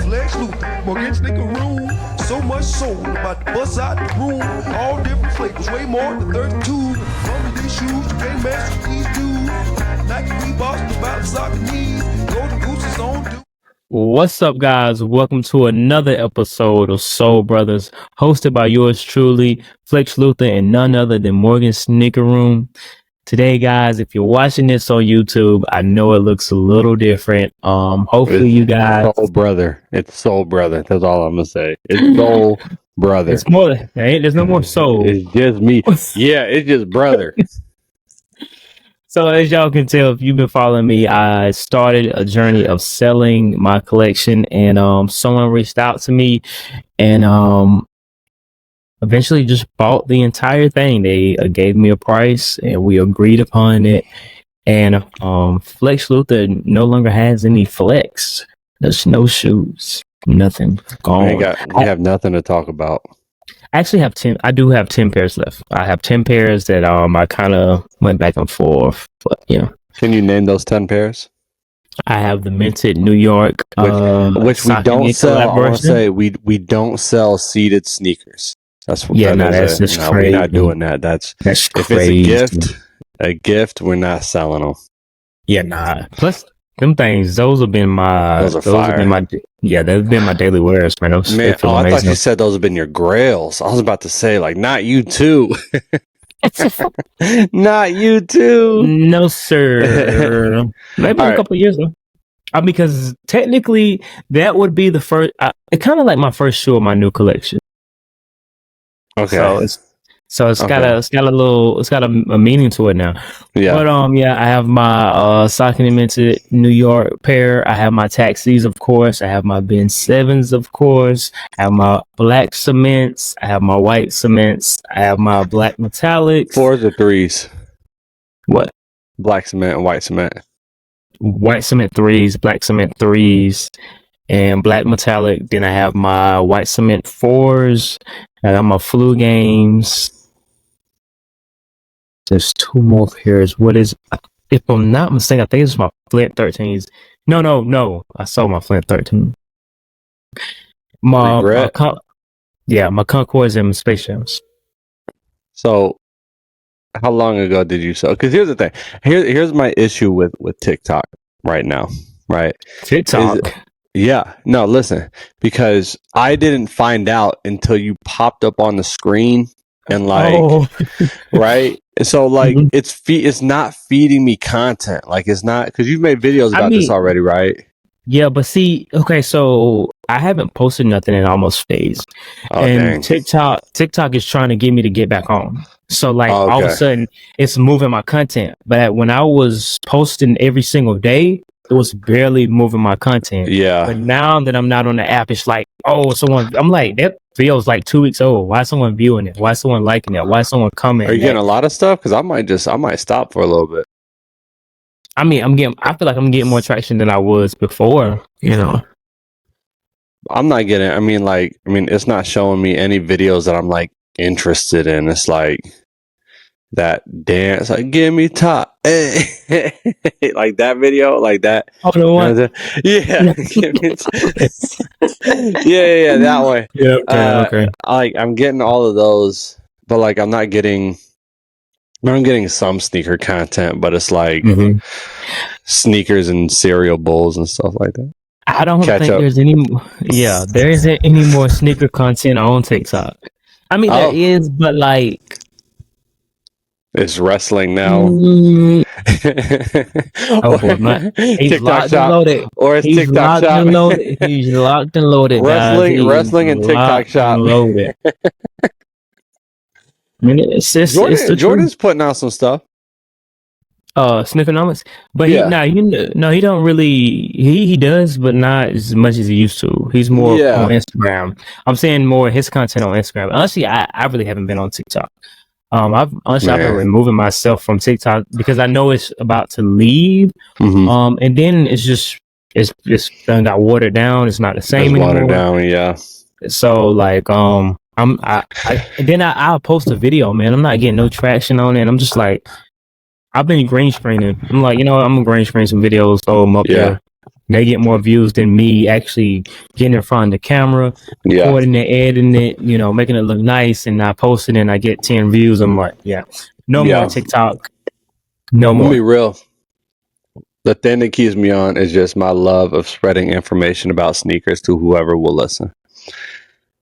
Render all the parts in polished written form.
Lex Luthor, Morgan sneaker room. So much soul about to bust out the room. All different flavors, way more than 32. Come with these shoes, you can't mess with these dudes. Nike Reeboks, the bounce out the knees. Golden Goose is on dude. What's up, guys? Welcome to another episode of Soul Brothers, hosted by yours truly, Flex Luther, and none other than Morgan Sneaker Room. Today, guys, if you're watching this on YouTube, I know it looks a little different. Hopefully you guys... Soul Brother. It's Soul Brother. That's all I'm going to say. It's Soul Brother. It's more, there's no more soul. It's just me. Yeah, it's just brother. So as y'all can tell, if you've been following me, I started a journey of selling my collection, and someone reached out to me and eventually just bought the entire thing. They gave me a price and we agreed upon it. And Flex Luther no longer has any flex. There's no shoes, nothing gone. We have nothing to talk about. I actually have 10. I do have 10 pairs left. I have 10 pairs that I kind of went back and forth. But, yeah. Can you name those 10 pairs? I have the minted New York, which we don't sell. I want to say we don't sell seated sneakers. That's what. Yeah, that's just crazy. We're not doing that. That's crazy. If it's a gift, we're not selling them. Yeah, nah. Plus, them things, those have been my. Those have been my. Yeah, they've been my daily wears, man. I thought you said those have been your grails. I was about to say, like, not you too. Not you too. No, sir. Maybe a couple of years though. Because technically, that would be the first. It's kind of like my first shoe of my new collection. Okay. So it's got a meaning to it now. Yeah. But I have my Saucony minted New York pair. I have my Taxis, of course. I have my Ben 7s, of course. I have my black cements. I have my white cements. I have my black metallics. 4s or 3s? What? Black cement and white cement. White cement 3s, black cement 3s, and black metallic. Then I have my white cement 4s. I got my Flu Games. There's 2 more pairs. What is, if I'm not mistaken, I think it's my Flint 13s. No. I sold my Flint 13. My Concords and Space Jams. So, how long ago did you sell? Because here's the thing. Here's my issue with TikTok right now. Right? TikTok. Yeah. No, listen. Because I didn't find out until you popped up on the screen and right. So it's not feeding me content. Like it's not, because you've made videos about this already, right? Yeah, but see, okay, so I haven't posted nothing in almost days. And dang. TikTok is trying to get me to get back on. So all of a sudden it's moving my content. But when I was posting every single day, it was barely moving my content. Yeah. But now that I'm not on the app, it's like, I'm like, that video's like 2 weeks old. Why is someone viewing it? Why is someone liking it? Why is someone commenting? Are you getting a lot of stuff? Because I might stop for a little bit. I mean, I feel like I'm getting more traction than I was before, I'm not getting, it's not showing me any videos that I'm like interested in. It's like that dance, like give me top, like that video, like that. Oh, the one. Yeah. yeah, that way. Yeah, okay. I'm getting all of those, but like I'm getting some sneaker content, but it's like sneakers and cereal bowls and stuff like that. I don't think there's any. Yeah, there isn't any more sneaker content on TikTok. I mean, there is, but like. It's wrestling now. TikTok shop. Or it's TikTok shop. He's locked and loaded. Wrestling and TikTok shop. Loaded. I mean, it's Jordan's putting out some stuff. Sneakernomics, but he don't really. He does, but not as much as he used to. He's more on Instagram. I'm saying more his content on Instagram. Honestly, I really haven't been on TikTok. I've been removing myself from TikTok because I know it's about to leave. And then it's done got watered down. It's not the same anymore. Watered down, yeah. So I'll post a video, man. I'm not getting no traction on it. I'm just like, I've been green screening. I'm like, I'm gonna green screen some videos, throw them up there. they get more views than me actually getting in front of the camera, recording it, editing it, you know, making it look nice, and I post it and I get 10 views. I'm like, no more TikTok. No more. Let me be real. The thing that keeps me on is just my love of spreading information about sneakers to whoever will listen.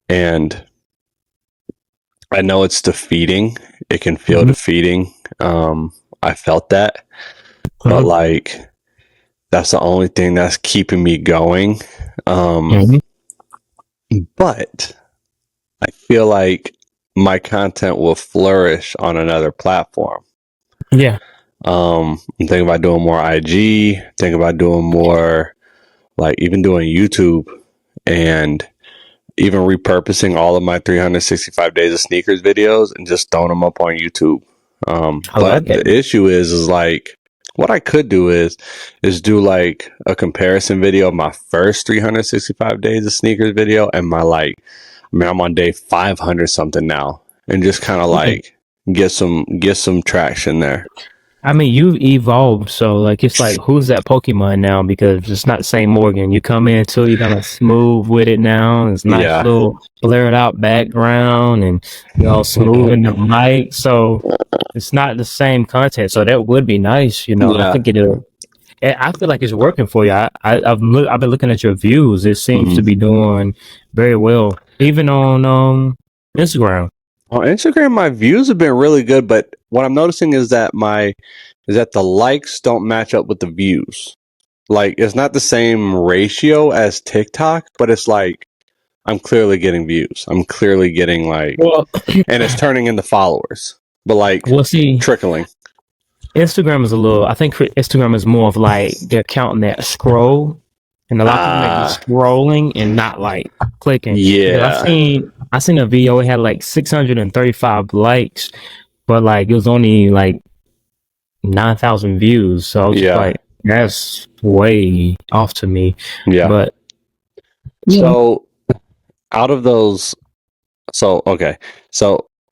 And I know it's defeating. It can feel defeating. I felt that. But like, that's the only thing that's keeping me going. But I feel like my content will flourish on another platform. Yeah. I'm thinking about doing more IG, thinking about doing more, like even doing YouTube, and even repurposing all of my 365 days of sneakers videos and just throwing them up on YouTube. But the issue is like, what I could do is do like a comparison video of my first 365 days of sneakers video and my I'm on day 500 something now, and just kind of like get some traction there. I mean, you've evolved, so like it's like, who's that Pokemon now? Because it's not the same Morgan. You come in too, you kind of smooth with it now. It's nice little blurred out background, and you know, smooth in the mic. So it's not the same content. So that would be nice, you know. I think I feel like it's working for you. I've been looking at your views. It seems to be doing very well, even on Instagram. On Instagram, my views have been really good, but what I'm noticing is that the likes don't match up with the views. Like, it's not the same ratio as TikTok, but it's like I'm clearly getting views. I'm clearly getting and it's turning into followers, but trickling. Instagram is I think Instagram is more of like they're counting that scroll, and a lot of people make scrolling and not like clicking. Yeah, I seen a video. It had like 635 likes, but like it was only like 9,000 views. So I was just like, that's way off to me. Yeah, but so out of those, so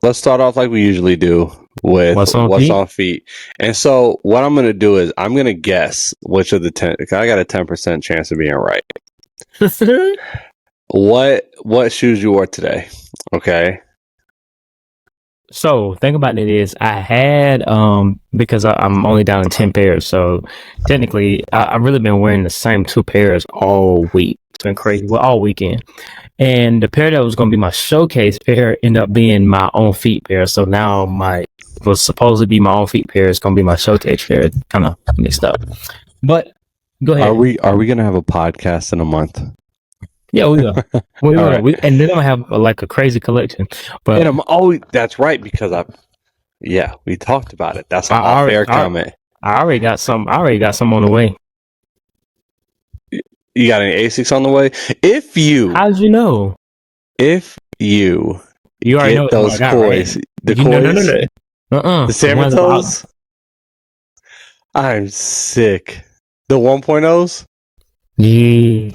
let's start off like we usually do with what's on feet. And so what I'm going to do is I'm going to guess which of the 10. I got a 10% chance of being right. What shoes you wore today? Okay. So think about it is I had because I'm only down to 10 pairs, so technically I've really been wearing the same 2 pairs all week. It's been crazy. Well, all weekend. And the pair that was going to be my showcase pair ended up being my own feet pair. So now was supposed to be my own feet pair. It's going to be my showcase pair. Kind of mixed up. But go ahead. Are we going to have a podcast in a month? Yeah, we will. Right. And they're going to have like a crazy collection. But and I'm always, that's right, because we talked about it. That's an off-air comment. I already got some on the way. You got any ASICs on the way? How did you know? If you already know those coys, right? The coys, no. The Samatos. I'm sick. The 1.0s. Yeah,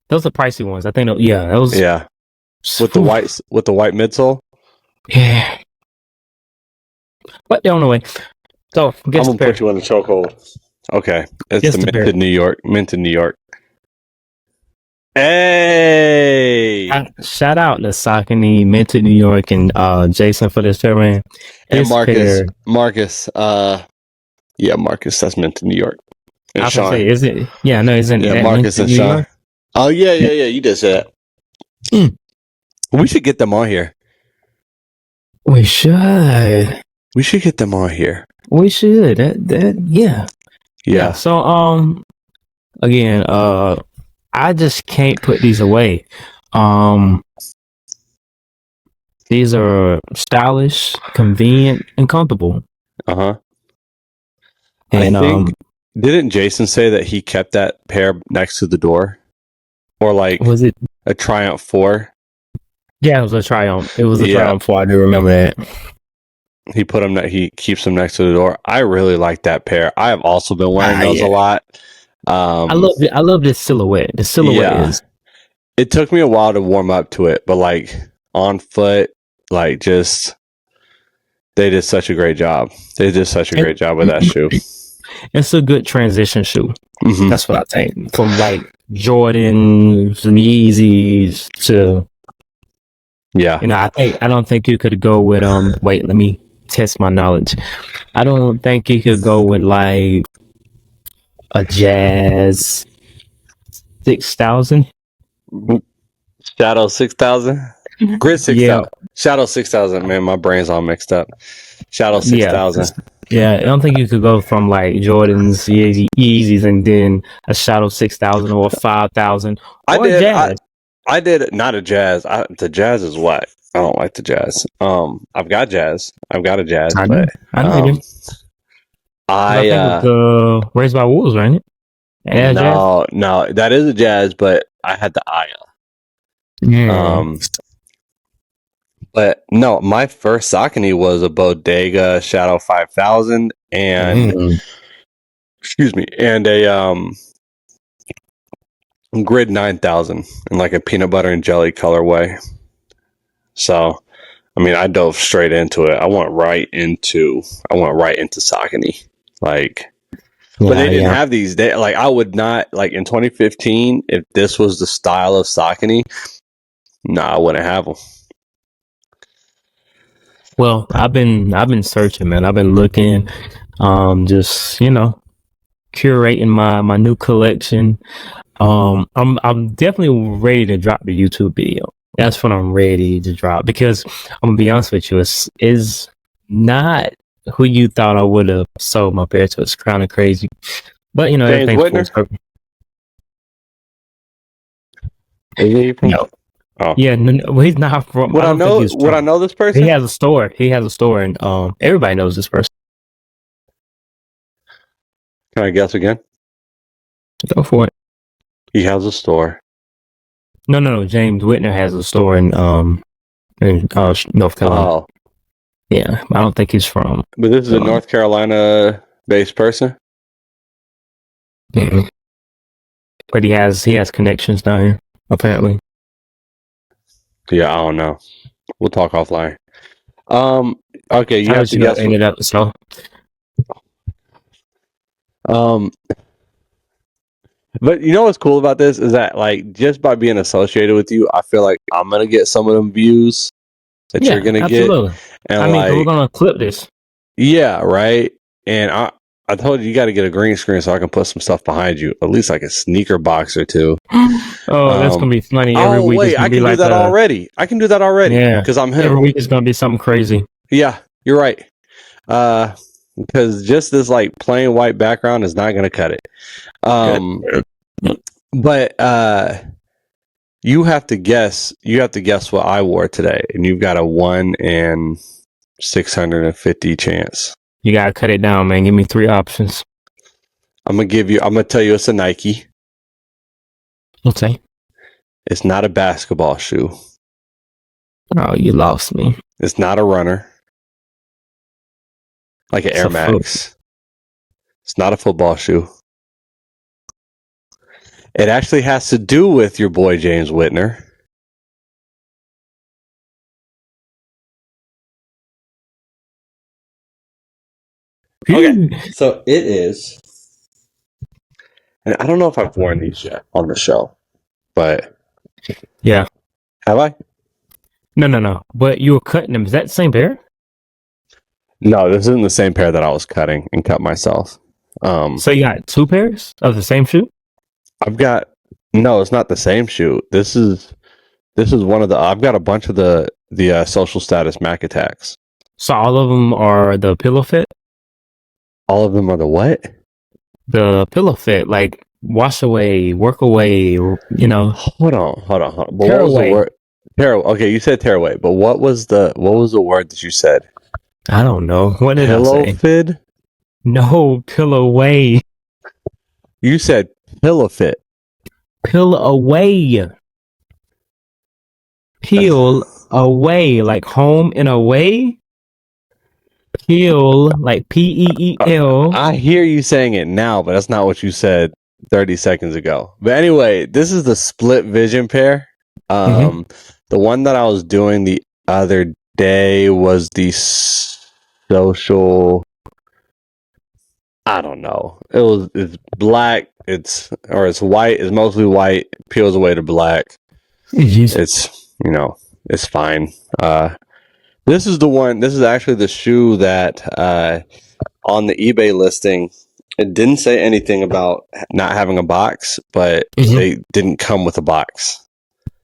those are pricey ones. I think. Those. Yeah, with the white midsole. Yeah, but they're on the way. So I'm gonna put you in the chokehold. Okay, it's the mint in New York. Hey! Shout out to Saucony, Minted New York, and Jason for this pair, man. And Marcus. Marcus, that's Minted New York. And I Sean. Say, is it? Yeah, no, isn't it? Marcus and Sean. Oh, yeah, you did say that. We should get them on here. We should. We should get them on here. We should. Yeah. So, again, I just can't put these away. These are stylish, convenient, and comfortable. And I think, didn't Jason say that he kept that pair next to the door? Or like, was it a Triumph 4? Yeah, it was a Triumph. It was a Triumph 4. I do remember that. He keeps them next to the door. I really like that pair. I have also been wearing those a lot. I love this silhouette. The silhouette is. It took me a while to warm up to it, but like on foot, like just they did such a great job. They did such a great job with that shoe. It's a good transition shoe. Mhm. That's what I think. From like Jordans and Yeezys to, Yeah. I don't think you could go with wait, let me test my knowledge. I don't think you could go with like a Jazz 6000. Shadow 6000. Grid Yeah, 6000. Shadow 6000. Man, my brain's all mixed up. Shadow yeah. 6000. Yeah, I don't think you could go from like Jordans, Yeezys, and then a Shadow 6000 or 5000 I or a did. Jazz. I did not a Jazz. The Jazz is whack. I don't like the Jazz. I've got Jazz. I've got a Jazz, I know, but I know you do. 'Cause I think it was Raised by Wolves, right? Yeah, Jazz. no, that is a Jazz, but I had the Aya. Yeah. But no, my first Saucony was a Bodega Shadow 5000 and excuse me, and a Grid 9000 in like a peanut butter and jelly colorway. So, I mean, I dove straight into it. I went right into Saucony. Like, but they didn't have these. They like I would not like in 2015 if this was the style of Saucony. No, I wouldn't have them. Well, I've been searching, man. I've been looking, just curating my new collection. I'm definitely ready to drop the YouTube video. That's what I'm ready to drop because I'm gonna be honest with you, it's not who you thought I would have sold my pair to. It's kind of crazy, but James everything's full Whitner? circle. No. Oh. Yeah, no, well, he's not from. Would I know this person? He has a store. And everybody knows this person. Can I guess again? Go for it. He has a store. No. James Whitner has a store in North Carolina. Oh, yeah. I don't think he's from. But this is a North Carolina-based person. Yeah. But he has connections down here apparently. Yeah, I don't know. We'll talk offline. Okay, you have to guess. Ended up so. But you know what's cool about this is that like just by being associated with you, I feel like I'm gonna get some of them views that you're gonna get. And I mean, we're gonna clip this. Yeah, right. And I told you got to get a green screen so I can put some stuff behind you, at least like a sneaker box or two. Oh, that's gonna be funny. Every week wait, I can do that already. I can do that already. Yeah, because I'm him. Every week is gonna be something crazy. Yeah, you're right. Because just this like plain white background is not gonna cut it. But you have to guess. You have to guess what I wore today, and you've got a 1 in 650 chance. You gotta cut it down, man. Give me 3 options. I'm gonna tell you it's a Nike. Okay. It's not a basketball shoe. Oh, you lost me. It's not a runner. Like an Air Max. It's not a football shoe. It actually has to do with your boy James Whitner. Okay, so it is, and I don't know if I've worn these yet on the show, but yeah, have I? No. But you were cutting them. Is that the same pair? No, this isn't the same pair that I was cutting and cut myself. So you got 2 pairs of the same shoe? No, it's not the same shoe. This is one of the. I've got a bunch of the social status Mac Attacks. So all of them are the pillow fit? All of them are the what? The pillow fit, like wash away, work away, Hold on. What was the word? Okay, you said tear away, but what was the word that you said? I don't know. What did I say? Pillow fit? No, pillow away. You said pillow fit. Peel away. Peel away, like home and away. Peel, like P-E-E-L. I hear you saying it now, but that's not what you said 30 seconds ago. But anyway, this is the split vision pair. The one that I was doing the other day was the social. I don't know. It's black. It's white. It's mostly white. Peels away to black. It's it's fine. This is the one. This is actually the shoe that on the eBay listing, it didn't say anything about not having a box, but they didn't come with a box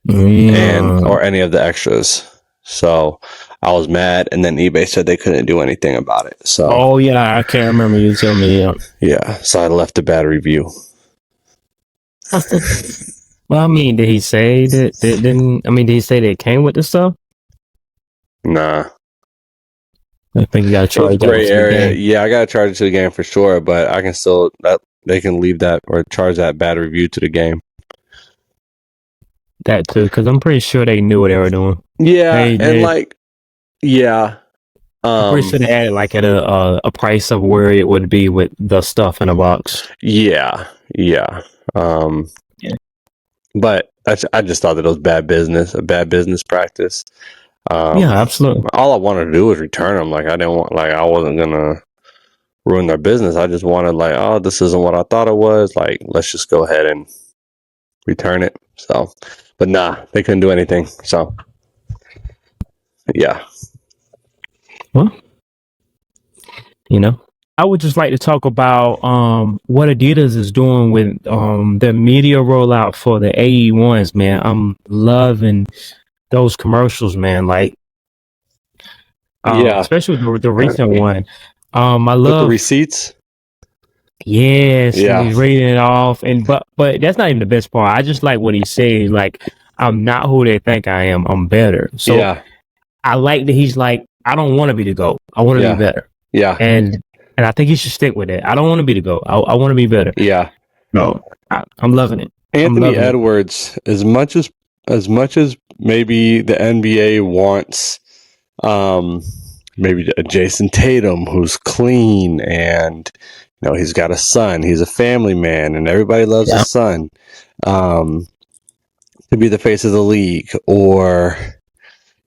or any of the extras. So I was mad, and then eBay said they couldn't do anything about it. So I can't remember you telling me. Yeah, so I left a bad review. Well, I mean, did he say that? Did he say that it came with the stuff? Nah. I think you gotta charge that gray area. Yeah, I gotta charge it to the game for sure, but I can still they can leave that or charge that bad review to the game. That too, because I'm pretty sure they knew what they were doing. Yeah, I'm pretty sure they added like at a price of where it would be with the stuff in a box. Yeah. But I just thought that it was a bad business practice. Yeah, absolutely. All I wanted to do was return them. Like I wasn't gonna ruin their business. I just wanted this isn't what I thought it was. Like, let's just go ahead and return it. So, but nah, they couldn't do anything. So, yeah. Well, I would just like to talk about what Adidas is doing with their media rollout for the AE1s, man. I'm loving those commercials, man. Like, especially the recent one. I love with the receipts. Yes, yeah. He's reading it off, but that's not even the best part. I just like what he says. Like, I'm not who they think I am. I'm better. So I like that he's like, I don't want to be the GOAT. I want to be better. Yeah, and I think he should stick with it. I don't want to be the GOAT. I want to be better. Yeah, no, I'm loving it. Anthony Edwards, as much as maybe the NBA wants, maybe a Jason Tatum who's clean and he's got a son. He's a family man, and everybody loves his son. To be the face of the league, or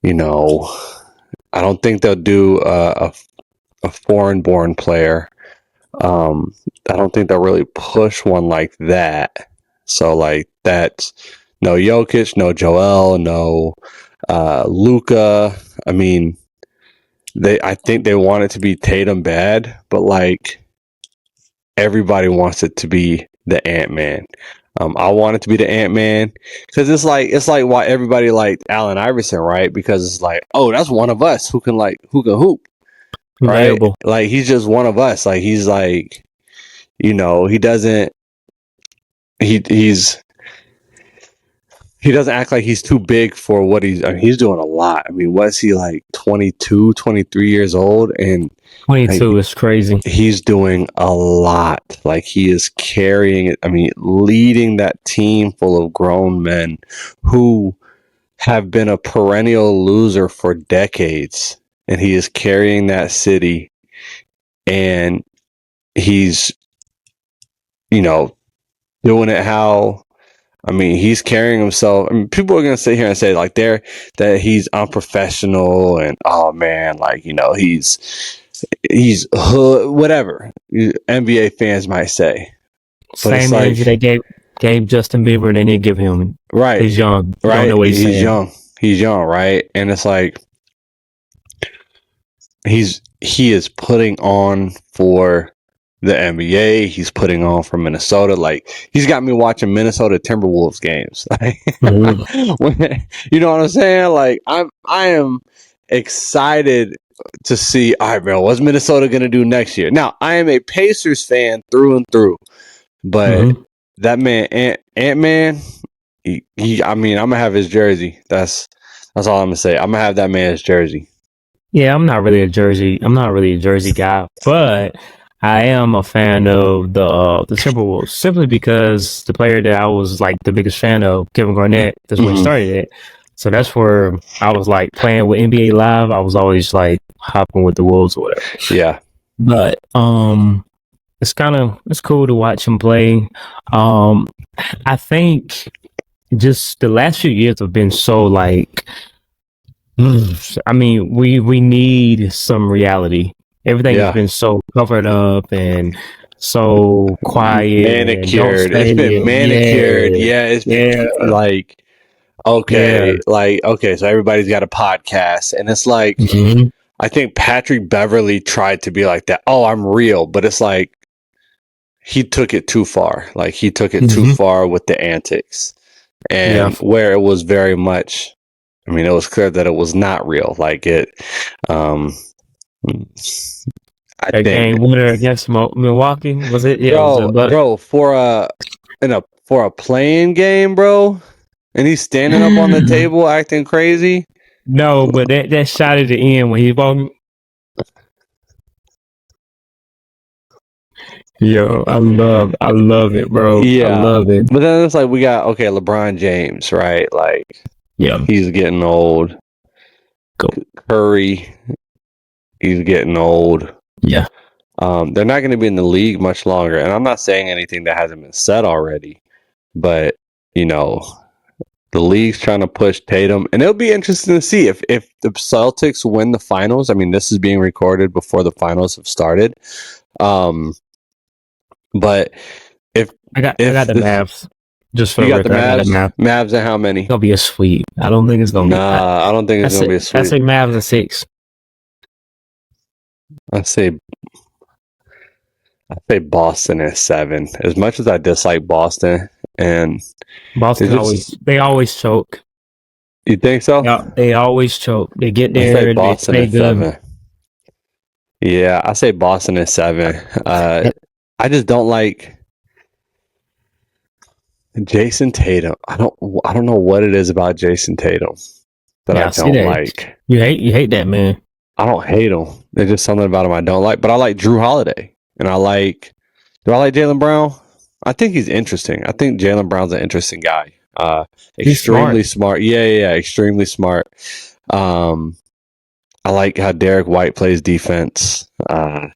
I don't think they'll do a foreign-born player. I don't think they'll really push one like that. So like that's no Jokic, no Joel, no Luka. I mean, I think they want it to be Tatum bad, but like everybody wants it to be the Ant-Man. I want it to be the Ant-Man because it's like why everybody liked Allen Iverson, right? Because it's like, oh, that's one of us who can hoop, right? Reliable. Like he's just one of us. Like he's like, he doesn't. He doesn't act like he's too big for what he's doing a lot. I mean, was he like 22, 23 years old? And 22 is crazy. He's doing a lot. Like he is carrying it. I mean, leading that team full of grown men who have been a perennial loser for decades. And he is carrying that city. And he's, doing it how... I mean, he's carrying himself. I mean, people are going to sit here and say like that he's unprofessional and oh man, like, he's hood, whatever NBA fans might say. But same age they gave Justin Bieber, they didn't give him. Right. He's young. Right. Don't know what he's young. He's young. Right. And it's like, he is putting on for the NBA. He's putting on for Minnesota. Like he's got me watching Minnesota Timberwolves games. You know what I'm saying? Like I am excited to see. All right, bro, what's Minnesota gonna do next year? Now I am a Pacers fan through and through, but that man Ant-Man. I mean, I'm gonna have his jersey. That's all I'm gonna say. I'm gonna have that man's jersey. Yeah, I'm not really a jersey guy, but I am a fan of the Timberwolves simply because the player that I was like the biggest fan of, Kevin Garnett, that's where he started it. So that's where I was like playing with NBA Live. I was always like hopping with the Wolves or whatever. Yeah. But it's cool to watch him play. I think just the last few years have been so like, I mean, we need some reality. Everything has been so covered up and so quiet, manicured. It's been manicured. Yeah, it's been like okay, so everybody's got a podcast, and it's like I think Patrick Beverly tried to be like that. Oh, I'm real, but it's like he took it too far. Like he took it too far with the antics, and where it was very much. I mean, it was clear that it was not real. Like it. I think game winner against Milwaukee, was it? Yeah, bro, for a playing game, bro, and he's standing up on the table acting crazy. No, but that shot at the end when he walked. Yo, I love it, bro. Yeah, I love it. But then it's like we got LeBron James, right? Like, yeah, he's getting old. Curry, he's getting old. Yeah. They're not going to be in the league much longer, and I'm not saying anything that hasn't been said already, but the league's trying to push Tatum, and it'll be interesting to see if the Celtics win the finals. I mean, this is being recorded before the finals have started. But if I got the Mavs, just for you got the Mavs, Mavs at how many? It's gonna be a sweep. I don't think it's gonna. I don't think it's gonna be a sweep. I say Mavs at 6. I say Boston at 7. As much as I dislike Boston, and Boston always choke. You think so? Yeah, they always choke. They get there. I say Boston at 7. Yeah, I say Boston at 7. I just don't like Jason Tatum. I don't know what it is about Jason Tatum that I don't like. You hate that man. I don't hate him. There's just something about him I don't like. But I like Drew Holiday, and do I like Jaylen Brown? I think he's interesting. I think Jaylen Brown's an interesting guy. Extremely smart. Yeah, extremely smart. I like how Derek White plays defense. I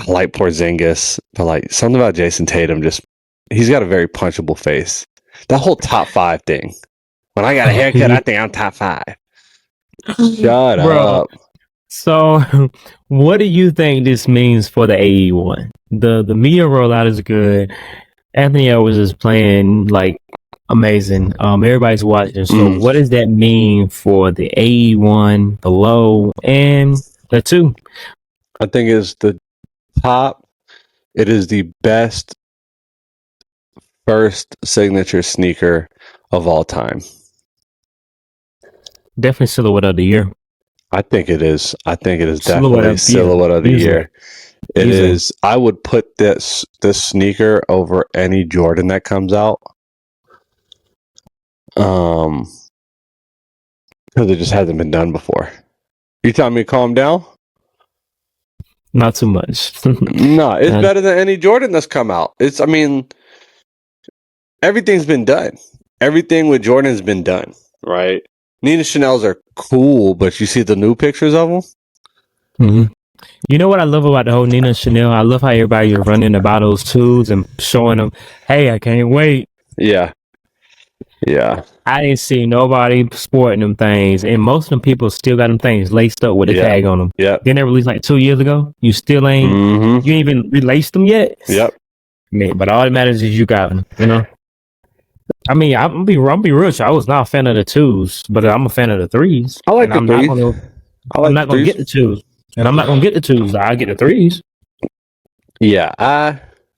like Porzingis, but like something about Jason Tatum, he's got a very punchable face. That whole top 5 thing. When I got a haircut, I think I'm top 5. Shut up. So, what do you think this means for the AE1? The media rollout is good. Anthony Edwards is playing like amazing. Everybody's watching. So, what does that mean for the AE1, the low, and the 2? I think it's the top. It is the best first signature sneaker of all time. Definitely silhouette of the year. I think it is. Definitely silhouette of the year. It is. I would put this sneaker over any Jordan that comes out. Because it just hasn't been done before. You telling me to calm down? Not too much. No, it's better than any Jordan that's come out. Everything's been done. Everything with Jordan's been done, right? Nina Chanel's are cool, but you see the new pictures of them? Mm-hmm. You know what I love about the whole Nina Chanel? I love how everybody is running about those twos and showing them, hey, I can't wait. Yeah. I didn't see nobody sporting them things, and most of them people still got them things laced up with a tag on them. Yeah. Then they released like 2 years ago. You still ain't, you ain't even relaced them yet. Yep. Man, but all that matters is you got them, I mean, I'm be real. I was not a fan of the 2s, but I'm a fan of the 3s. I like the 3s. I'm not going to get the 2s. And I'm not going to get the 2s. I get the 3s. Yeah.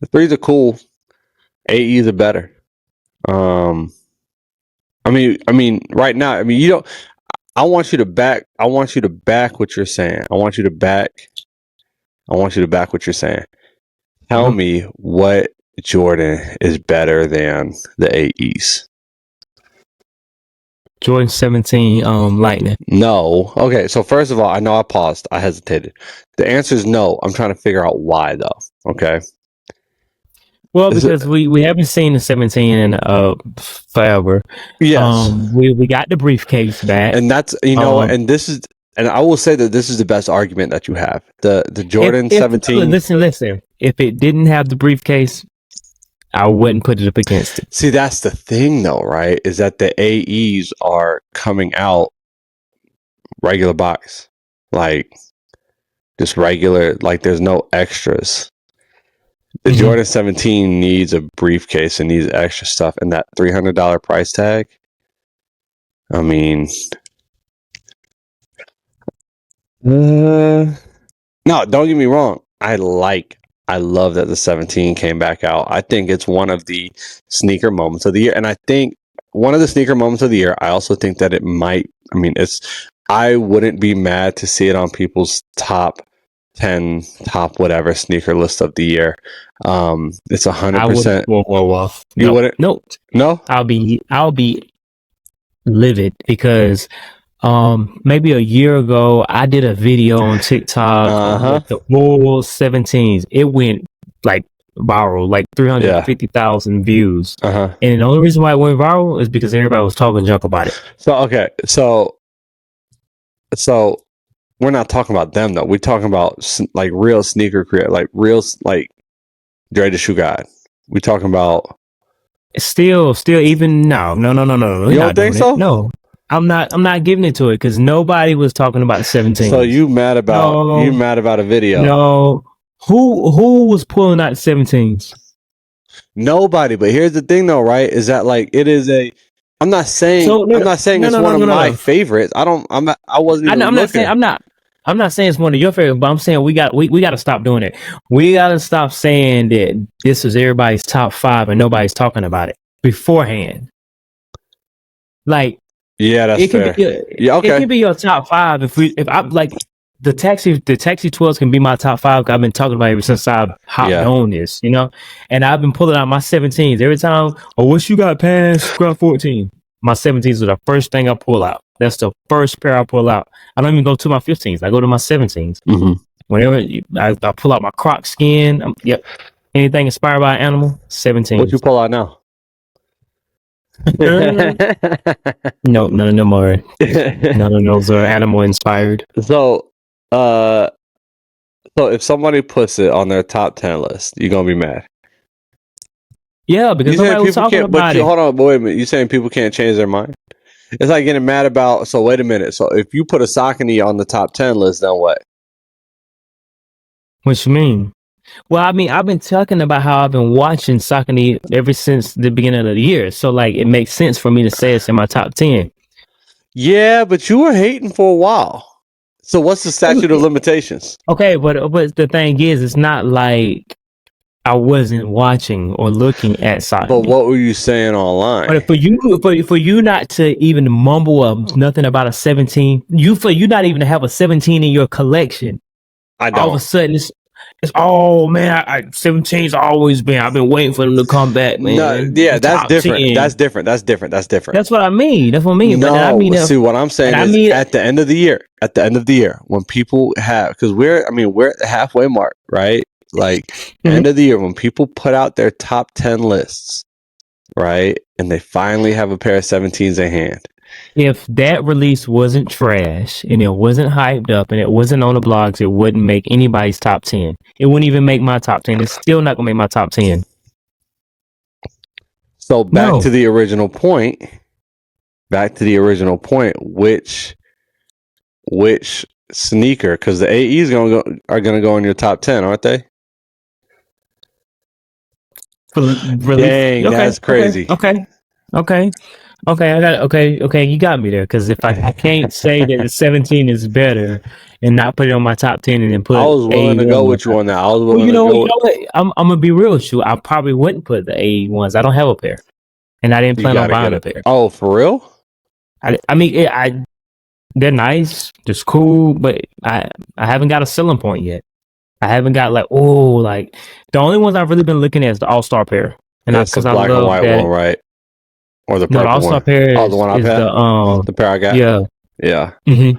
The 3s are cool. AEs are better. I mean, right now, you don't. I want you to back what you're saying. I want you to back what you're saying. Tell me what Jordan is better than the AEs. Jordan 17 Lightning. No. Okay, so first of all, I know I paused. I hesitated. The answer is no. I'm trying to figure out why, though. Okay. Well, because we haven't seen the 17 in forever. Yes. We got the briefcase back. And that's, and I will say that this is the best argument that you have. The Jordan 17. Listen. If it didn't have the briefcase, I wouldn't put it up against it. See, that's the thing, though, right? Is that the AEs are coming out regular box. Like, just regular, like there's no extras. The Mhm. Jordan 17 needs a briefcase and needs extra stuff, and that $300 price tag. I mean, no, don't get me wrong. I love that the 17 came back out. I think it's one of the sneaker moments of the year, and I think one of the sneaker moments of the year. I also think that it might. I mean, I wouldn't be mad to see it on people's top 10, top whatever sneaker list of the year. It's 100%. Whoa. You No, wouldn't? no. No? I'll be livid because maybe a year ago I did a video on TikTok with the full 17s. It went like viral, like 350,000 views. And the only reason why it went viral is because everybody was talking junk about it. So okay, so we're not talking about them though. We're talking about like real sneaker creator, like real like Dre the Shoe God. We're talking about still even no. You don't think so? No. I'm not giving it to it because nobody was talking about the 17. So you mad about a video? No. Who was pulling out the 17s? Nobody. But here's the thing though, right? Is that like it is a I'm not saying it's one of my favorites. I wasn't even looking. I'm not saying it's one of your favorites, but I'm saying we got to stop doing it. We got to stop saying that this is everybody's top 5 and nobody's talking about it beforehand. Like, yeah, that's fair. It can be your top 5 if I like the taxi 12s can be my top 5. I've been talking about it ever since I hopped on this, you know, and I've been pulling out my 17s every time. Oh, what you got past grab 14? My 17s are the first thing I pull out. That's the first pair I pull out. I don't even go to my 15s. I go to my 17s. Mm-hmm. Whenever I pull out my Croc skin, anything inspired by an animal, 17s. What you pull out now? No, none of them are. None of those are animal inspired. So if somebody puts it on their top 10 list, you're gonna be mad. Yeah, because somebody was talking about it. Hold on, wait a minute. You saying people can't change their mind? It's like getting mad about. So wait a minute. So if you put a Saucony on the top 10 list, then what? What you mean? Well, I mean, I've been talking about how I've been watching Saucony ever since the beginning of the year. So like, it makes sense for me to say it's in my top 10. Yeah, but you were hating for a while. So what's the statute of limitations? Okay, but the thing is, it's not like I wasn't watching or looking at Saucony. But what were you saying online? But for you not to even mumble up nothing about a 17, for you not even to have a 17 in your collection, I don't. All of a sudden it's oh man, 17's always been. I've been waiting for them to come back, man. No, yeah, that's different. That's different. That's what I mean. That's what I mean. No, but I mean, see what I'm saying is at the end of the year, when people have, because we're at the halfway mark, right? Like end of the year when people put out their top 10 lists, right? And they finally have a pair of 17s in hand. If that release wasn't trash and it wasn't hyped up and it wasn't on the blogs, it wouldn't make anybody's top 10. It wouldn't even make my top 10. It's still not gonna make my top 10. So back to the original point. Which sneaker? Because the AEs are gonna go in your top 10, aren't they? Dang, that's crazy. Okay. You got me there. Because if I can't say that the 17 is better and not put it on my top 10 and then put, I was willing to go with you on that. I was willing to go. You know what? I'm gonna be real with you. I probably wouldn't put the AE1s. I don't have a pair, and I didn't plan on buying a pair. Oh, for real? I mean, they're nice, they're cool, but I haven't got a selling point yet. I haven't got like the only ones I've really been looking at is the All-Star pair, and that's the black and white one, right? Or the purple the All-Star one. pair the one I've had. The pair I got. Yeah. Mm-hmm.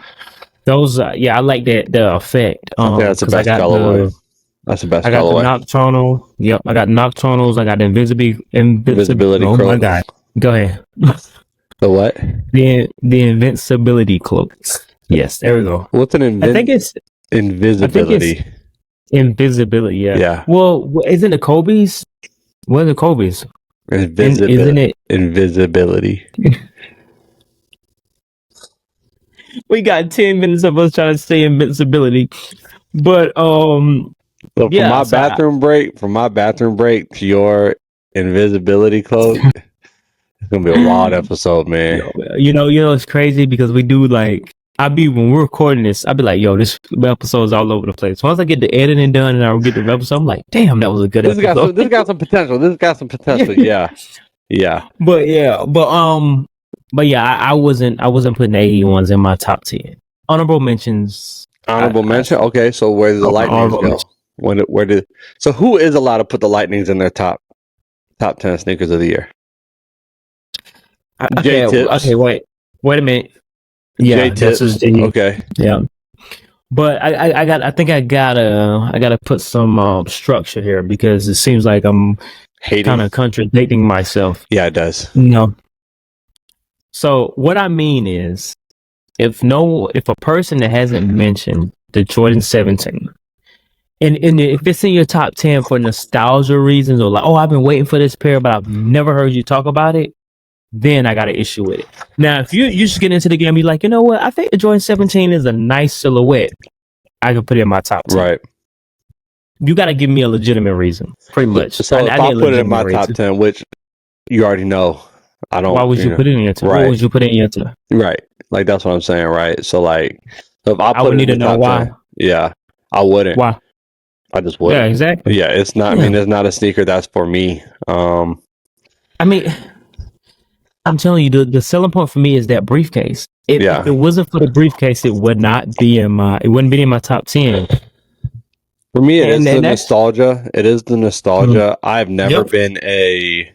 Those, I like the effect. I think that's the best colorway. That's the best colorway. I got the nocturnal. Yep, I got nocturnals. I got the invincibility. Oh my god! Go ahead. The what? The invincibility cloak. Yes, there we go. What's an I think it's invisibility. Invisibility. Yeah. Yeah. Well, isn't it Kobe's? What are the Kobe's? Invisibility. Isn't it invisibility? We got 10 minutes of us trying to say invincibility. But So from my bathroom break to your invisibility cloak, it's gonna be a wild episode, man. You know, it's crazy because we do like when we're recording this, I'd be like, yo, this episode's all over the place. Once I get the editing done and I get the episode, I'm like, damn, that was a good episode. This got some potential. Yeah. But yeah, I wasn't putting AE1s in my top 10. Honorable mentions. Mention. Okay, so where did the Lightnings go? So who is allowed to put the Lightnings in their top 10 sneakers of the year? Okay, wait a minute. Yeah, this is okay. Yeah, but I think I gotta put some structure here because it seems like I'm kind of contradicting myself. Yeah, it does. No. So what I mean is, if a person that hasn't mentioned the Jordan 17, and if it's in your top 10 for nostalgia reasons or like, oh, I've been waiting for this pair, but I've never heard you talk about it, then I got an issue with it. Now, if you just get into the game, be like, you know what? I think the Jordan 17 is a nice silhouette. I can put it in my top 10. Right. You got to give me a legitimate reason, pretty much. So if I put it in my top 10, which you already know, I don't. Why would you put it in your 10? Right. What would you put it in your 10? Right. Like, that's what I'm saying, right? So, like, if I would need to know why. 10, yeah, I wouldn't. Why? I just wouldn't. Yeah, exactly. Yeah, it's not. I mean, it's not a sneaker that's for me. I mean, I'm telling you, the selling point for me is that briefcase. If it wasn't for the briefcase, it would not be in my. It wouldn't be in my top 10. For me, it is the nostalgia. It is the nostalgia. Mm-hmm. I've never been a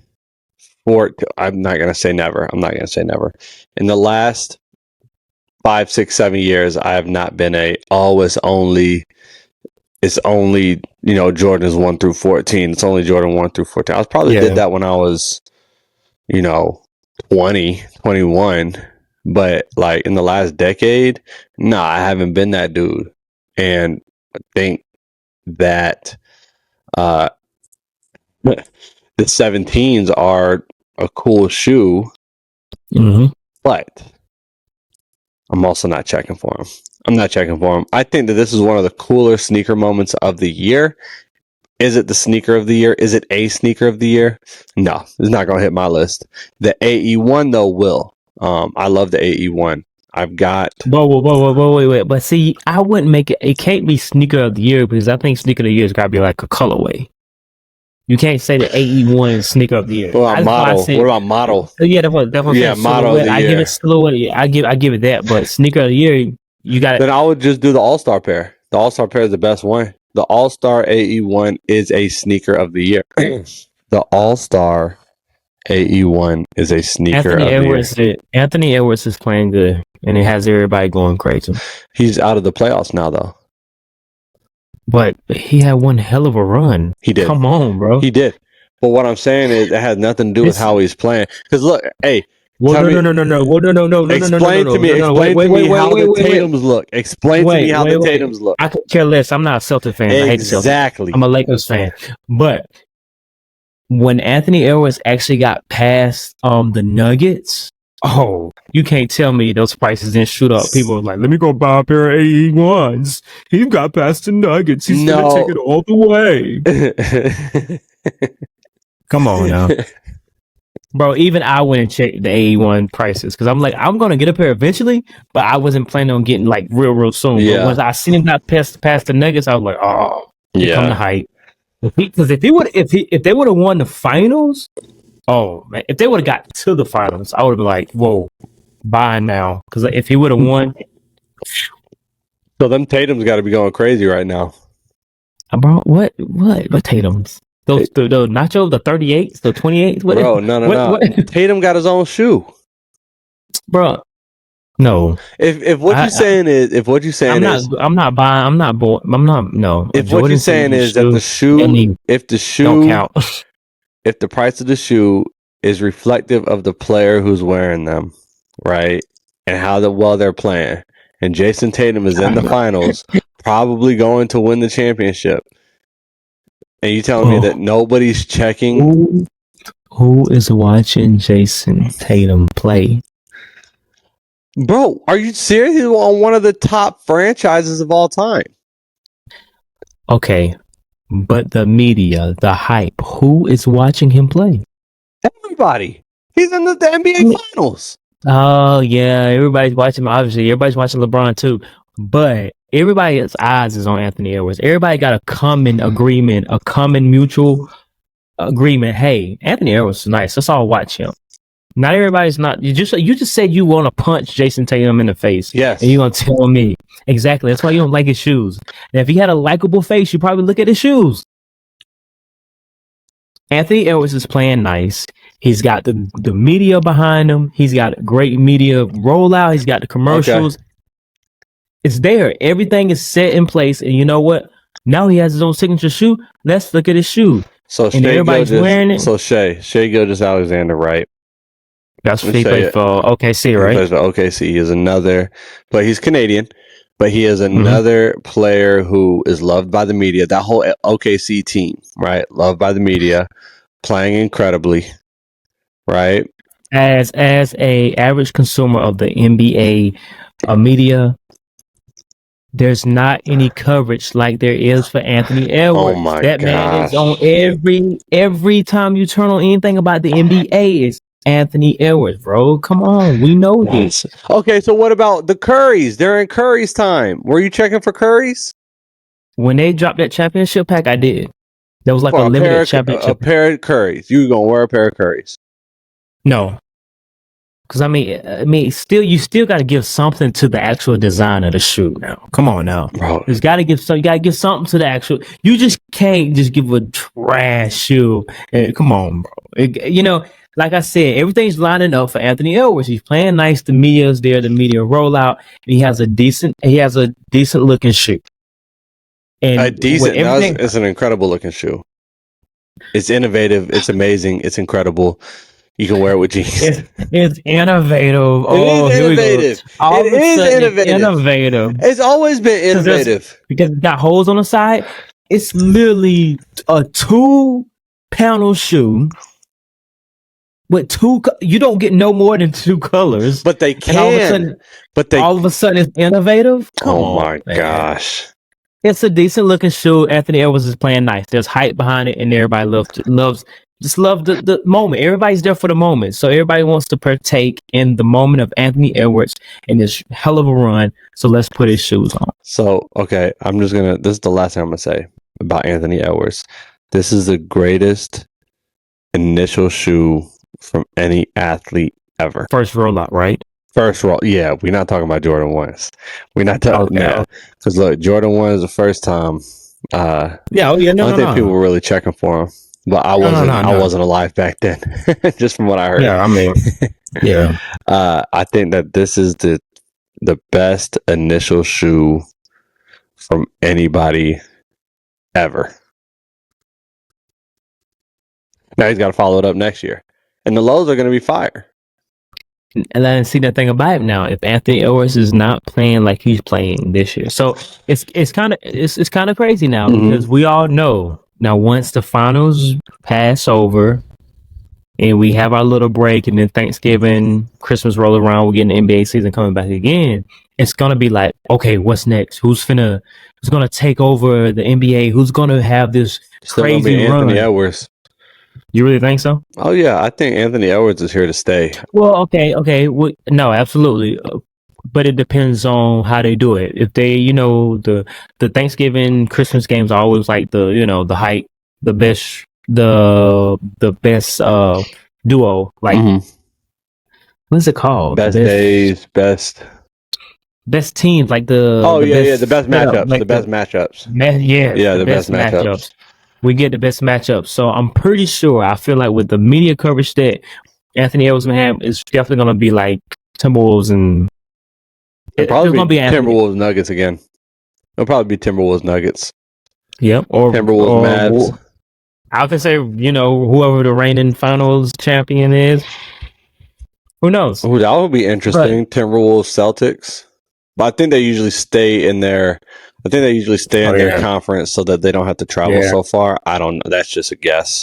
sport. I'm not gonna say never. In the last 5, 6, 7 years, I have not been it's only Jordan's 1 through 14. It's only Jordan 1 through 14. I probably did that when I was 20, 21, but like in the last decade, I haven't been that dude. And I think that the 17s are a cool shoe, but I'm also not checking for them. I think that this is one of the cooler sneaker moments of the year. Is it the sneaker of the year? Is it a sneaker of the year? No, it's not going to hit my list. The AE1 though will. I love the AE1. I've got. Wait. But see, I wouldn't make it. It can't be sneaker of the year because I think sneaker of the year has got to be like a colorway. You can't say the AE1 is sneaker of the year. What about model? Yeah, that's what model of the year. I give it silhouette. Yeah, I give it that. But sneaker of the year, you got. Then I would just do the All-Star pair. The All-Star pair is the best one. The All-Star AE1 is a sneaker of the year. The All-Star AE1 is a sneaker of the year. Anthony Edwards is playing good, and it has everybody going crazy. He's out of the playoffs now, though. But he had one hell of a run. He did. Come on, bro. He did. But what I'm saying is it has nothing to do with how he's playing. Because look, hey. No. Explain to me how the Tatums look. Explain to me how the Tatums look. I could care less. I'm not a Celtics fan. I hate the Celtics. Exactly. I'm a Lakers fan. But when Anthony Edwards actually got past the Nuggets, you can't tell me those prices didn't shoot up. People were like, let me go buy a pair of AE1s. He got past the Nuggets. He's going to take it all the way. Come on now. Bro, even I went and checked the AE1 prices because I'm like, I'm going to get a pair eventually, but I wasn't planning on getting like real soon. Yeah. But once I seen him not past the Nuggets, I was like, here come the hype. Because if they would have won the finals, man, if they would have got to the finals, I would have been like, whoa, buy now. Because if he would have won. So them Tatums got to be going crazy right now. Bro, what Tatums? Those the Nacho, the 38s, the 28s? Bro, no. Tatum got his own shoe. Bro, no. If what you're saying is If what you're saying is that the shoe, don't count. If the price of the shoe is reflective of the player who's wearing them, right, and how well they're playing, and Jason Tatum is in the finals, probably going to win the championship, and you telling me that nobody's checking? Who is watching Jason Tatum play? Bro, are you serious? He's on one of the top franchises of all time. Okay, but the media, the hype, who is watching him play? Everybody. He's in the NBA Finals. Oh yeah, everybody's watching. Obviously, everybody's watching LeBron too. But everybody's eyes is on Anthony Edwards. Everybody got a common agreement, a common mutual agreement. Hey, Anthony Edwards is nice. Let's all watch him. Not everybody's not. You just said you want to punch Jason Tatum in the face. Yes. And you're gonna tell me exactly. That's why you don't like his shoes. And if he had a likable face, you probably look at his shoes. Anthony Edwards is playing nice. He's got the media behind him. He's got a great media rollout. He's got the commercials. Okay. It's there. Everything is set in place. And you know what? Now he has his own signature shoe. Let's look at his shoe. So and everybody's wearing it. So Shai Gilgeous-Alexander, right? That's what he plays for OKC, right? He plays for OKC. He is another, but he's Canadian. But he is another player who is loved by the media. That whole OKC team, right? Loved by the media, playing incredibly, right? As a average consumer of the NBA media, there's not any coverage like there is for Anthony Edwards. Oh my that man is on every time you turn on anything about the NBA is Anthony Edwards, bro. Come on, we know this. Okay, so what about the Currys? They're in Curry's time. Were you checking for Currys? When they dropped that championship pack, I did. That was like a limited championship. A pair of Currys. You gonna wear a pair of Currys? No, because I mean, still, you still got to give something to the actual design of the shoe. Now, come on, now, bro. There's got to give some. You got to give something to the actual. You just can't just give a trash shoe. Come on, bro. You know. Like I said, everything's lining up for Anthony Edwards. He's playing nice. The media's there. The media rollout. He has a decent looking shoe. And it's an incredible looking shoe. It's innovative. It's amazing. It's incredible. You can wear it with jeans. It's innovative. It is innovative. It's always been innovative. Because it's got holes on the side. It's literally a 2-panel shoe. With you don't get no more than 2 colors. But they can. All of a sudden it's innovative. Oh my gosh. It's a decent looking shoe. Anthony Edwards is playing nice. There's hype behind it, and everybody loves the moment. Everybody's there for the moment. So everybody wants to partake in the moment of Anthony Edwards and this hell of a run. So let's put his shoes on. So, okay, this is the last thing I'm going to say about Anthony Edwards. This is the greatest initial shoe from any athlete ever. First rollout, right? First roll, yeah. We're not talking about Jordan 1s. We're not talking because look, Jordan 1 is the first time. I don't think people were really checking for him, but I wasn't alive back then. Just from what I heard. Yeah, I mean, yeah. I think that this is the best initial shoe from anybody ever. Now he's got to follow it up next year. And the lows are going to be fire. And I didn't see that thing about it now. If Anthony Edwards is not playing like he's playing this year, so it's kind of crazy now because we all know now once the finals pass over and we have our little break and then Thanksgiving, Christmas roll around, we're getting the NBA season coming back again. It's gonna be like, okay, what's next? Who's gonna take over the NBA? Who's gonna have this crazy run? Anthony Edwards. You really think so? Oh yeah, I think Anthony Edwards is here to stay. Well, okay. No, absolutely. But it depends on how they do it. If they, the Thanksgiving, Christmas games are always like the hype, the best duo. Like, what's it called? Best days, best teams. Like the best matchups. Like the best matchups. The best matchups. We get the best matchup. So I'm pretty sure, I feel like with the media coverage that Anthony Edwards may have, it's definitely going to be like Timberwolves and... It'll probably be Timberwolves Nuggets again. It'll probably be Timberwolves Nuggets. Yep. Or Timberwolves Mavs. I would say, whoever the reigning finals champion is. Who knows? Ooh, that would be interesting. Timberwolves Celtics. But I think they usually stay in their... their conference so that they don't have to travel so far. I don't know. That's just a guess.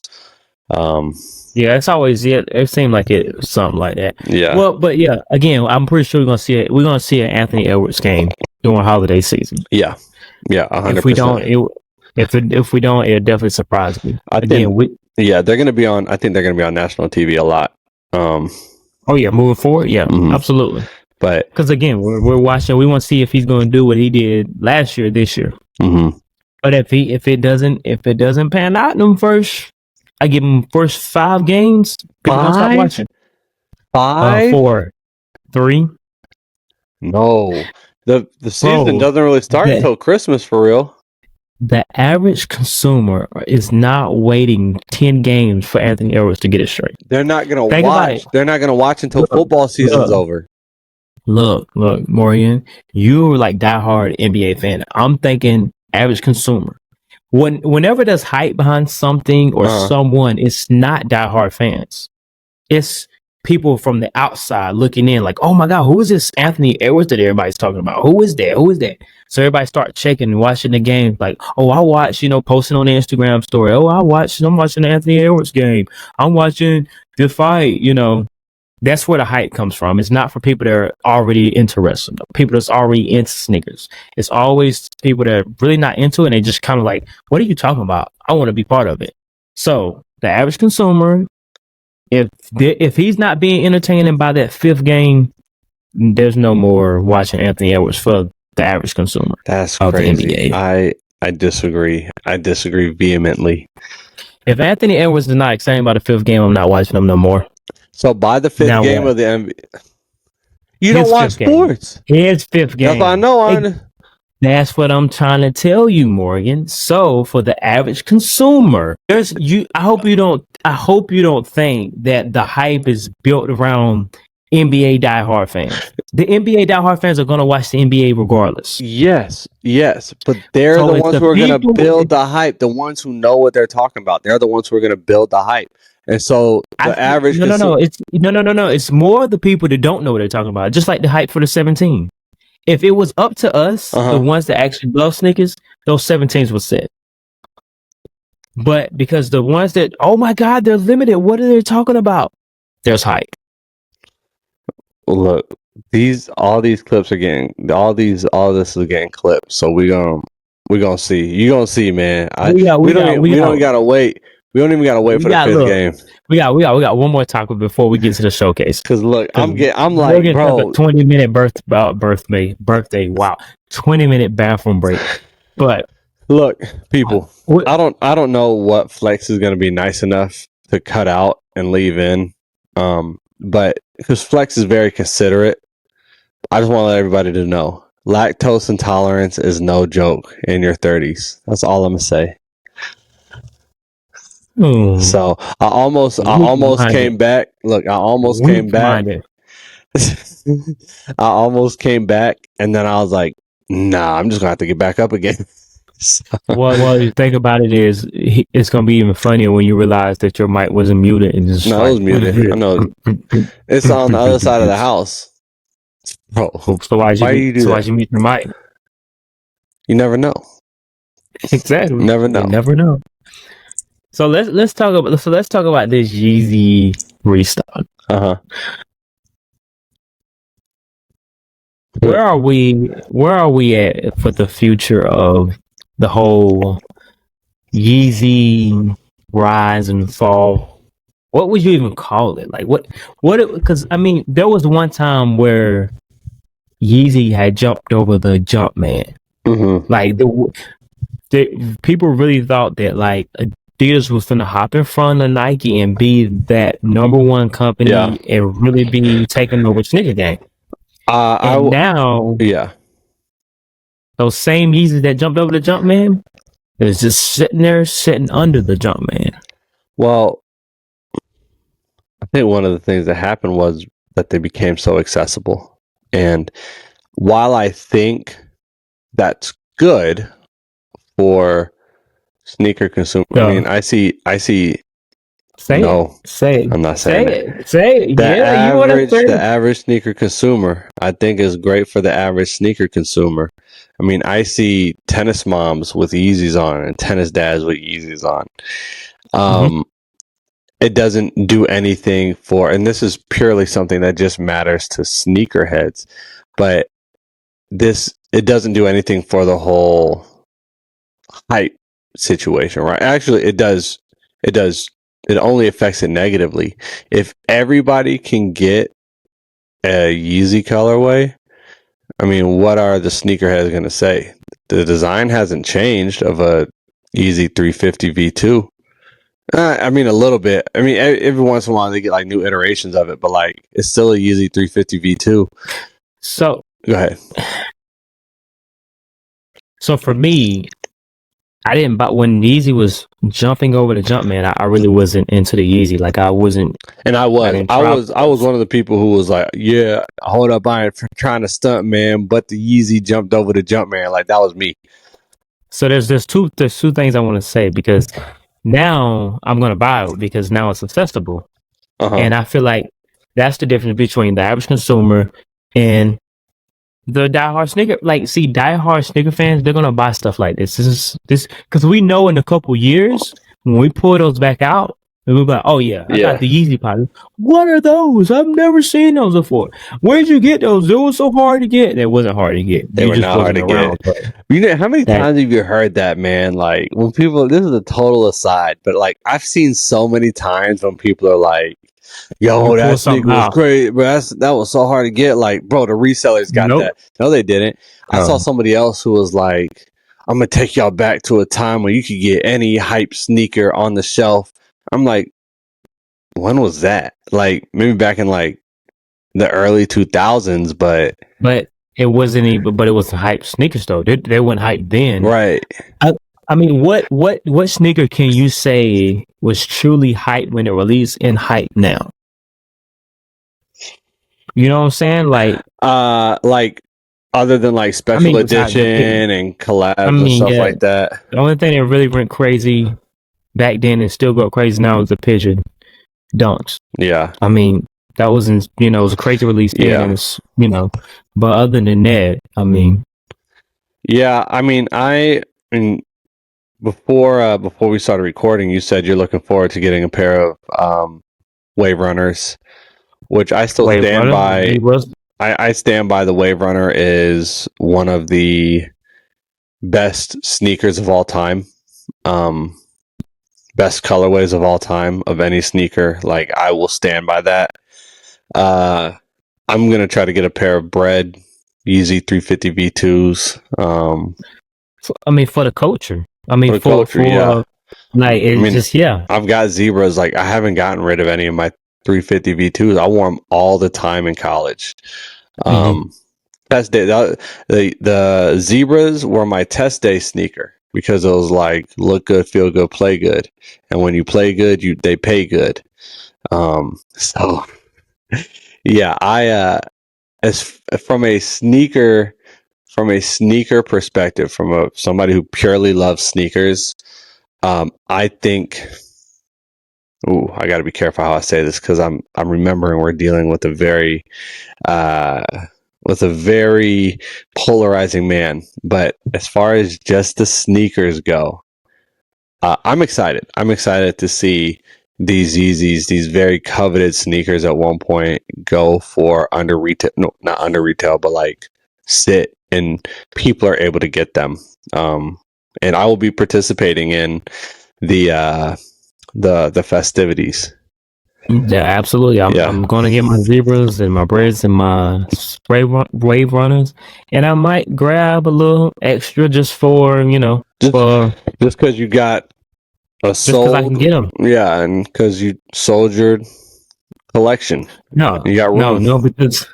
It's always it seemed like it was something like that. Yeah. Well, but yeah, again, I'm pretty sure we're gonna see it. We're gonna see an Anthony Edwards game during holiday season. Yeah. 100%. If we don't, If we don't, it'll definitely surprise me. I think they're going to be on. I think they're going to be on national TV a lot. Oh yeah, moving forward, yeah, absolutely. But because again, we're watching. We want to see if he's going to do what he did last year, this year. But if it doesn't pan out in them first, I give him first 5 games. People gonna stop watching. 5, 4, 3. No, the season doesn't really start until Christmas for real. The average consumer is not waiting 10 games for Anthony Edwards to get it straight. They're not going to watch. They're not going to watch until football season's over. Look, Morgan, you're like diehard NBA fan. I'm thinking average consumer. Whenever there's hype behind something or someone, it's not diehard fans. It's people from the outside looking in like, oh my God, who is this Anthony Edwards that everybody's talking about? Who is that? So everybody start checking and watching the game. Like, oh, I watch, posting on the Instagram story. Oh, I'm watching the Anthony Edwards game. I'm watching the fight, That's where the hype comes from. It's not for people that are already interested. People that's already into sneakers. It's always people that are really not into it and they just kind of like, what are you talking about? I want to be part of it. So the average consumer, if he's not being entertained by that 5th game, there's no more watching Anthony Edwards for the average consumer. That's crazy. I disagree. I disagree vehemently. If Anthony Edwards is not excited about the 5th game, I'm not watching him no more. So by the 5th game of the NBA, you don't watch sports. His 5th game. That's what I know. That's what I'm trying to tell you, Morgan. So for the average consumer, I hope you don't think that the hype is built around NBA diehard fans. The NBA diehard fans are going to watch the NBA regardless. Yes, but they're the ones who are going to build the hype. The ones who know what they're talking about. They're the ones who are going to build the hype. And so average no. It's more the people that don't know what they're talking about. Just like the hype for the 17. If it was up to us, the ones that actually love sneakers, those 17s were set. But because the ones that, oh my God, they're limited. What are they talking about? There's hype. Look, all these clips are getting all this is getting clipped. So we gonna see. You gonna see, man. We don't gotta wait. We don't even gotta wait for the 5th game. We got one more topic before we get to the showcase. Because look, I'm like, bro, 20-minute birthday. Wow, 20-minute bathroom break. But look, people, I don't know what flex is gonna be nice enough to cut out and leave in. But because Flex is very considerate, I just want to let everybody to know lactose intolerance is no joke in your 30s. That's all I'm gonna say. So I almost came back. Look, I almost came back. I almost came back, and then I was like, nah, I'm just gonna have to get back up again. Well, you think about it is it's gonna be even funnier when you realize that your mic wasn't muted and just it was muted. I know it's on the other side of the house, bro. So why'd you mute your mic? You never know. Exactly. Never know. You never know. So let's talk about this Yeezy restock. Where are we at for the future of the whole Yeezy rise and fall? What would you even call it? Like what? Because I mean, there was one time where Yeezy had jumped over the Jumpman. Like the people really thought that like Adidas was finna hop in front of Nike and be that number one company and really be taking over sneaker game. Now, those same Yeezys that jumped over the Jumpman is just sitting under the Jumpman. Well, I think one of the things that happened was that they became so accessible. And while I think that's good for sneaker consumer, I mean, I see. Say it. I'm not saying it. Say it. The average sneaker consumer, I think, is great for the average sneaker consumer. I mean, I see tennis moms with Yeezys on and tennis dads with Yeezys on. It doesn't do anything for, and this is purely something that just matters to sneakerheads, but it doesn't do anything for the whole hype situation, right? Actually, it does. It only affects it negatively. If everybody can get a Yeezy colorway, I mean, what are the sneakerheads going to say? The design hasn't changed of a Yeezy 350 V2. I mean, a little bit. I mean, every once in a while they get like new iterations of it, but like it's still a Yeezy 350 V2. So go ahead. So for me, I didn't buy when Yeezy was jumping over the Jumpman. I really wasn't into the Yeezy. Like I wasn't. And I was one of the people who was like, yeah, hold up, I ain't trying to stunt, man. But the Yeezy jumped over the Jumpman. Like that was me. So there's two things I want to say, because now I'm gonna buy it because now it's accessible, and I feel like that's the difference between the average consumer and the diehard sneaker. Like, see, diehard sneaker fans, they're gonna buy stuff like this. This because we know in a couple years when we pull those back out, and we'll be like, oh yeah, I got the Yeezy Pods. What are those? I've never seen those before. Where'd you get those? They were so hard to get. It wasn't hard to get. They were not hard to get. You know how many times have you heard that, man? Like when people, this is a total aside, but like I've seen so many times when people are like, yo, that sneaker was great, but that was so hard to get. Like, bro, the resellers got that. No, they didn't. I saw somebody else who was like, I'm gonna take y'all back to a time when you could get any hype sneaker on the shelf. I'm like, when was that? Like maybe back in like the early 2000s, but it wasn't even. But it was hype sneakers though. They weren't hype then, right? I mean, what sneaker can you say was truly hype when it released and hype now? You know what I'm saying? Like other than like special edition and collabs and stuff like that. The only thing that really went crazy back then and still go crazy now is the pigeon dunks. Yeah. I mean, that wasn't, it was a crazy release then, and it's, but other than that, I mean. Yeah, I mean, before we started recording, you said you're looking forward to getting a pair of Wave Runners, which I still stand by. I stand by. The Wave Runner is one of the best sneakers of all time. Best colorways of all time of any sneaker. Like I will stand by that. I'm gonna try to get a pair of Bread Yeezy 350 V2s. I mean, for the culture. I mean, for like it's I've got Zebras. Like I haven't gotten rid of any of my 350 V2s. I wore them all the time in college. Test day. The Zebras were my test day sneaker because it was like look good, feel good, play good, and when you play good, they pay good. So yeah, as from a sneaker perspective, from somebody who purely loves sneakers, I think. Ooh, I got to be careful how I say this because I'm remembering we're dealing with a very polarizing man. But as far as just the sneakers go, I'm excited. I'm excited to see these Yeezys, these very coveted sneakers at one point go for under retail. No, not under retail, but like sit and people are able to get them. And I will be participating in the festivities. Yeah, absolutely. I'm going to get my Zebras and my Breads and my Wave Runners, and I might grab a little extra just for just because you got a sold. Just because I can get them. Yeah, and because you sold your collection. No, you got room. No, because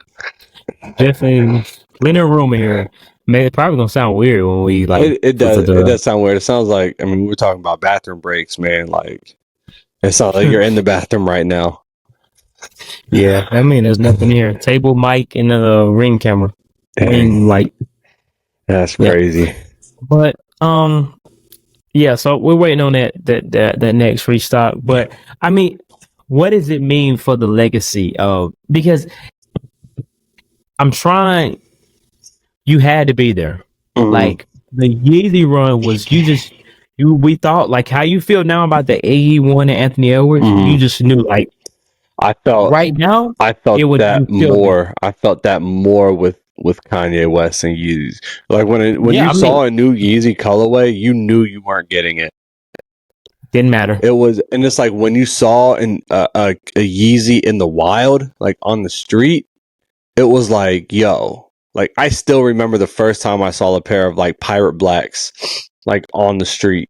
definitely plenty of room here. Man, it's probably gonna sound weird when we like. It does. It does sound weird. It sounds like we were talking about bathroom breaks, man. Like it sounds like you're in the bathroom right now. Yeah, I mean, there's nothing here. Table, mic, and a ring camera. Ring light. That's crazy. Yeah. But yeah. So we're waiting on that next restock. But I mean, what does it mean for the legacy of? Because I'm trying. You had to be there. Mm-hmm. Like the Yeezy run was we thought like how you feel now about the AE1 and Anthony Edwards. Mm-hmm. You just knew like I felt right now. I felt that more. I felt that more with with Kanye West and Yeezys. Like when you saw a new Yeezy colorway, you knew you weren't getting it. Didn't matter. It was, and it's like when you saw a Yeezy in the wild, like on the street, it was like, yo, like I still remember the first time I saw a pair of like Pirate Blacks, like on the street.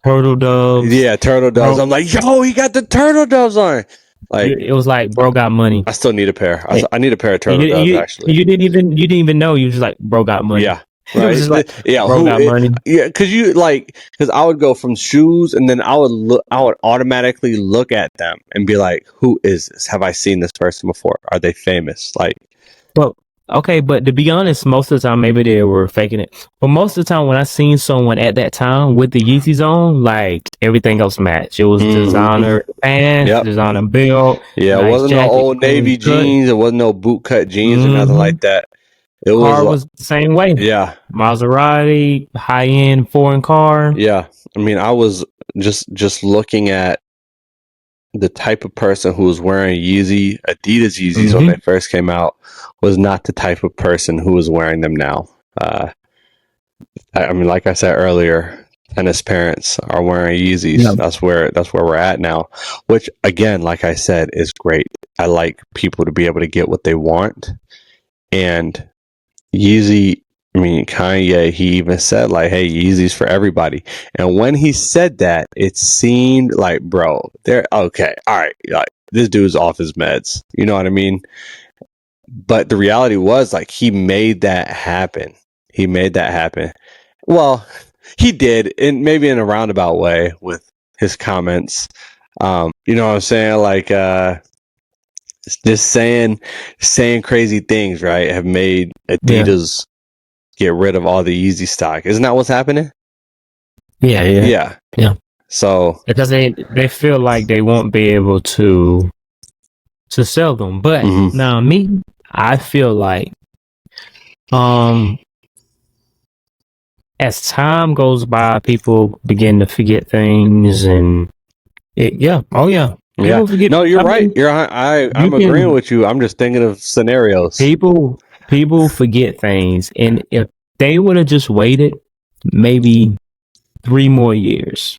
Turtle doves. Yeah, turtle doves. I'm like, yo, he got the turtle doves on. Like it was like, bro got money. I still need a pair. I need a pair of turtle doves. Actually, you didn't even know. You was just like, bro got money. Yeah, right. It was just like, yeah, bro got money. Yeah, because I would go from shoes, and then I would automatically look at them and be like, who is this? Have I seen this person before? Are they famous? Like, well, okay, but to be honest, most of the time maybe they were faking it. But most of the time when I seen someone at that time with the Yeezys on, like everything else matched. It was designer pants, designer belt. Yeah, nice it wasn't jacket, no Old Navy jeans. It wasn't no boot cut jeans or nothing like that. It car was the same way. Yeah, Maserati, high end foreign car. Yeah, I mean, I was just looking at the type of person who was wearing Adidas Yeezys when they first came out was not the type of person who was wearing them now. I mean, like I said earlier, tennis parents are wearing Yeezys. Yeah. That's where we're at now, which again, like I said, is great. I like people to be able to get what they want. And Yeezy, I mean, Kanye, he even said like, hey, Yeezy's for everybody. And when he said that, it seemed like, bro, they're okay. All right. Like this dude's off his meds. You know what I mean? But the reality was like, he made that happen. Well, he did, and maybe in a roundabout way with his comments. You know what I'm saying? Like, just saying crazy things, right? Have made Adidas get rid of all the Yeezy stock. Isn't that what's happening? Yeah. So because they feel like they won't be able to sell them. But now me, I feel like as time goes by, people begin to forget things, and forget. No, you're right. I'm agreeing with you. I'm just thinking of scenarios. People forget things, and if they would have just waited maybe 3 more years,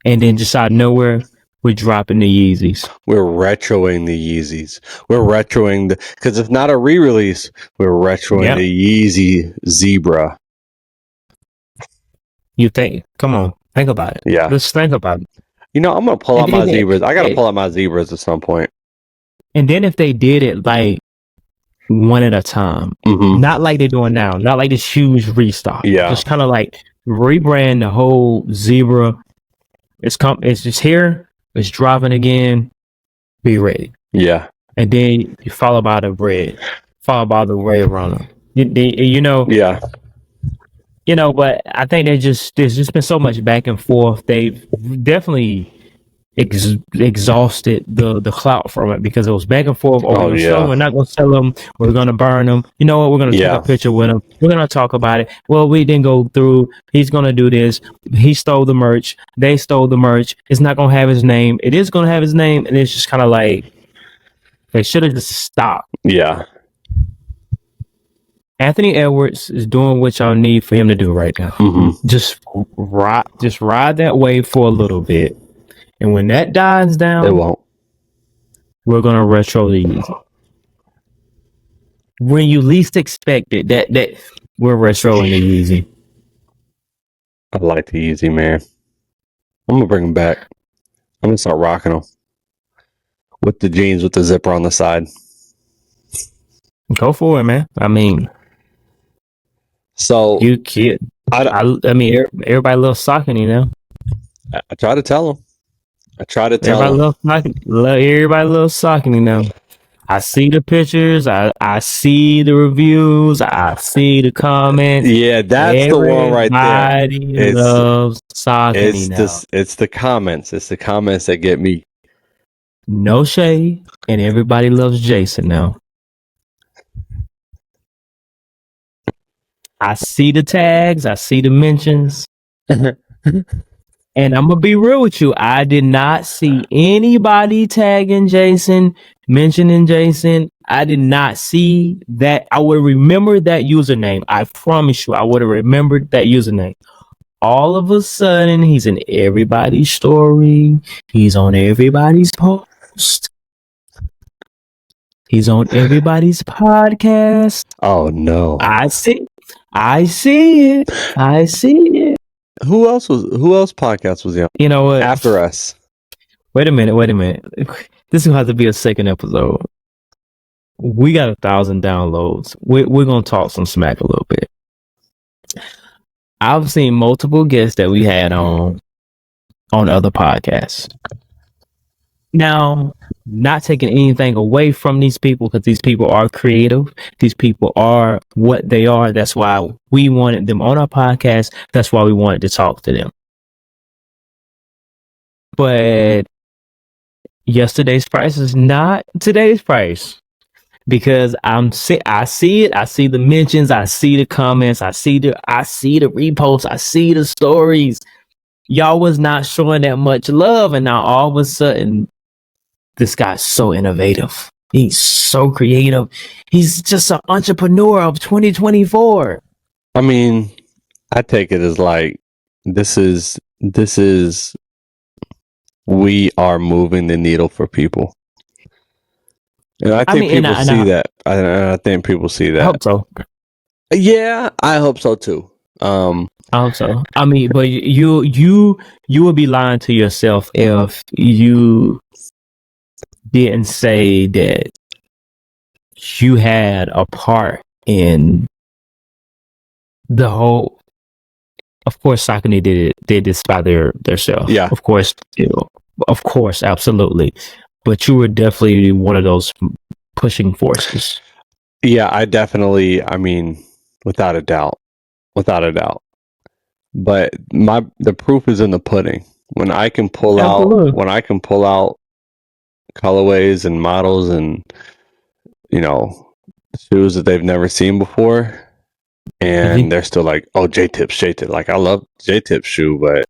and then just out of nowhere, we're dropping the Yeezys. We're retroing the Yeezys. We're retroing because it's not a re-release. We're retroing the Yeezy Zebra. You think? Come on, think about it. Yeah, let's think about it. You know, I'm gonna pull out my Zebras. I gotta pull out my Zebras at some point. And then if they did it like one at a time, not like they're doing now, not like this huge restock. Yeah, just kind of like rebrand the whole Zebra. It's just here. It's dropping again. Be ready. Yeah. And then you follow by the red runner. You know. Yeah. You know, but I think there's just been so much back and forth. They've definitely exhausted the clout from it because it was back and forth. We're not going to sell them. We're going to burn them. You know what? We're going to take a picture with them. We're going to talk about it. Well, we didn't go through. He's going to do this. He stole the merch. They stole the merch. It's not going to have his name. It is going to have his name. And it's just kind of like, they should have just stopped. Yeah. Anthony Edwards is doing what y'all need for him to do right now. Just ride that wave for a little bit, and when that dies down, it won't. We're gonna retro the Yeezy. When you least expect it, that we're retroing the Yeezy. I like the Yeezy, man. I'm gonna bring them back. I'm gonna start rocking them with the jeans with the zipper on the side. Go for it, man. I mean. So you kid. I mean, everybody loves Saucony now. I try to tell them. Everybody loves Saucony now. I see the pictures. I see the reviews. I see the comments. Yeah, that's the one right there. Everybody loves Saucony now. It's the comments. It's the comments that get me. No shade, and everybody loves Jason now. I see the tags, I see the mentions. And I'm gonna be real with you. I did not see anybody tagging Jason, mentioning Jason. I did not see that. I would remember that username. I promise you, I would have remembered that username. All of a sudden, he's in everybody's story. He's on everybody's post. He's on everybody's podcast. Oh no! I see it. I see it. Who else podcast was he on? You know what? After us. Wait a minute. This will have to be a second episode. We got 1,000 downloads. We're gonna talk some smack a little bit. I've seen multiple guests that we had on other podcasts. Now, not taking anything away from these people, because these people are creative. These people are what they are. That's why we wanted them on our podcast. That's why we wanted to talk to them. But yesterday's price is not today's price. Because I see it. I see the mentions. I see the comments. I see the reposts. I see the stories. Y'all was not showing that much love, and now all of a sudden, this guy's so innovative. He's so creative. He's just an entrepreneur of 2024. I mean, I take it as like this is we are moving the needle for people. And I think people see that. I think people see that. I hope so. Yeah, I hope so too. I hope so. I mean, but you would be lying to yourself if you didn't say that you had a part in the whole. Of course, Saucony did this by themselves. Yeah, of course, absolutely. But you were definitely one of those pushing forces. Yeah, I mean, without a doubt. But the proof is in the pudding. When I can pull out colorways and models and, you know, shoes that they've never seen before, and they're still like, oh, J-Tips. Like, I love J-Tips shoe, but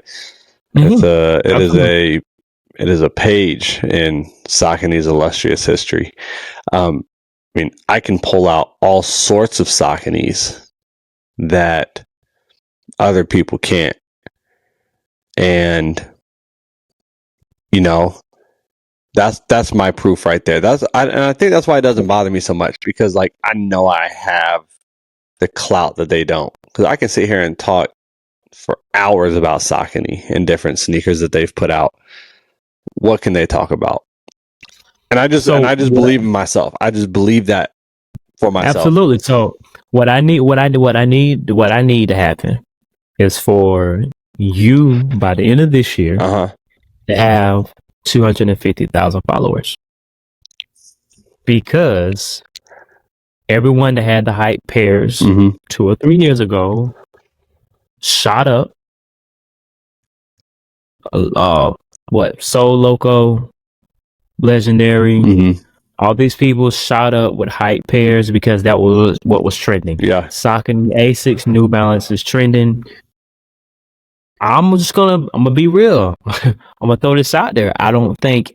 it is a page in Saucony's illustrious history. I mean, I can pull out all sorts of Sauconys that other people can't. And, you know, that's my proof right there. And I think that's why it doesn't bother me so much, because, like, I know I have the clout that they don't. Because I can sit here and talk for hours about Saucony and different sneakers that they've put out. What can they talk about? And I just believe in myself. I just believe that for myself. Absolutely. So what I need to happen is for you by the end of this year to have 250,000 followers, because everyone that had the hype pairs 2 or 3 years ago shot up. Soul Loco, Legendary, all these people shot up with hype pairs because that was what was trending. Yeah, Saucony A6 New Balance is trending. I'm gonna be real. I'm gonna throw this out there. I don't think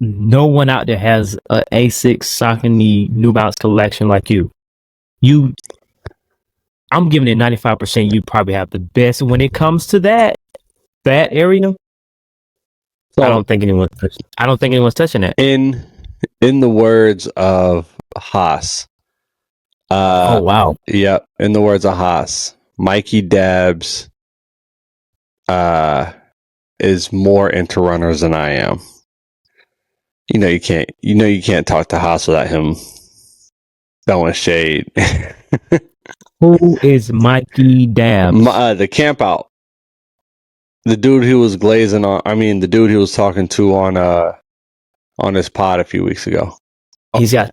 no one out there has a A6 Saucony New Balance collection like you. I'm giving it 95%. You probably have the best when it comes to that area. So, I don't think anyone's touching it. In the words of Haas. Oh wow. Yep. In the words of Haas, Mikey Dabbs is more into runners than I am. You know you can't talk to Haas without him throwing shade. Who is Mikey Dabbs? The camp out. The dude who was glazing on. I mean, the dude he was talking to on his pod a few weeks ago. He's got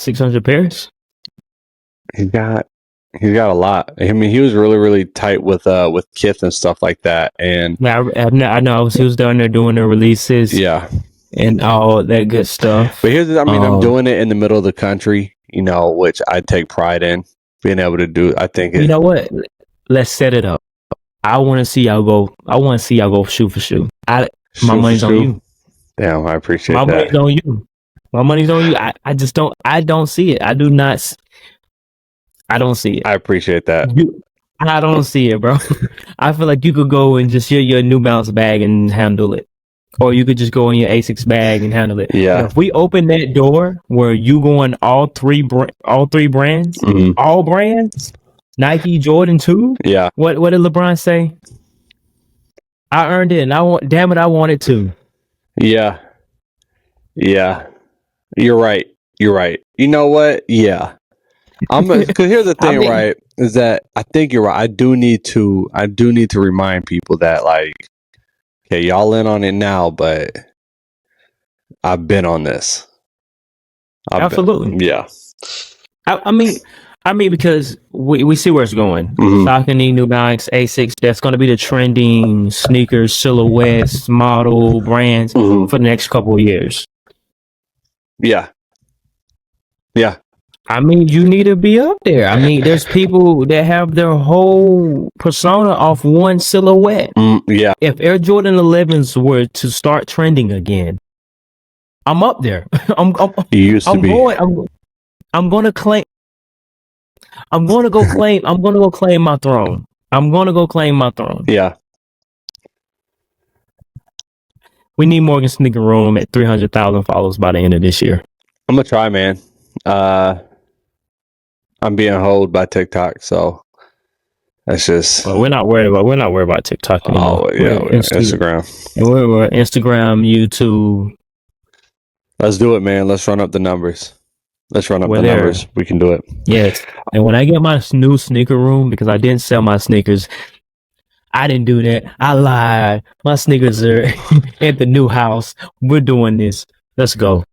600 pairs. He's got a lot. I mean, he was really, really tight with Kith and stuff like that. And I know he was down there doing the releases. Yeah, and all that good stuff. But I'm doing it in the middle of the country, you know, which I take pride in being able to do. I think you know what? Let's set it up. I want to see y'all go shoe for shoe. My money's on you. Damn, I appreciate that. My money's on you. My money's on you. I just don't. I don't see it. I do not. I don't see it. I appreciate that. I don't see it, bro. I feel like you could go and just share your New Balance bag and handle it, or you could just go in your Asics bag and handle it. Yeah. But if we open that door where you go on all three brands, Mm-hmm. all brands, Nike, Jordan too. Yeah. What did LeBron say? I earned it, and I want it too. Yeah. Yeah. You're right. You know what? Yeah. Because here's the thing, right? Is that I think you're right. I do need to remind people that, like, okay, y'all in on it now, but I've been on this. Absolutely. Yeah. I mean, because we see where it's going. Mm-hmm. Saucony, New Balance, Asics. That's going to be the trending sneakers, silhouettes, model brands Mm-hmm. for the next couple of years. Yeah. Yeah. I mean, you need to be up there. I mean, there's people that have their whole persona off one silhouette. Yeah. If Air Jordan 11s were to start trending again, I'm up there. You used to be. I'm going to claim. I'm going to go claim my throne. I'm going to go claim my throne. Yeah. We need Morgan Sneaker Room at 300,000 followers by the end of this year. I'm gonna try, man. I'm being held by TikTok, so that's just. Well, we're not worried about TikTok anymore. Oh yeah, we're Instagram. We're Instagram, YouTube. Let's do it, man. Let's run up the numbers. Numbers. We can do it. Yes. And when I get my new sneaker room, because I didn't sell my sneakers, I didn't do that. I lied. My sneakers are at the new house. We're doing this. Let's go.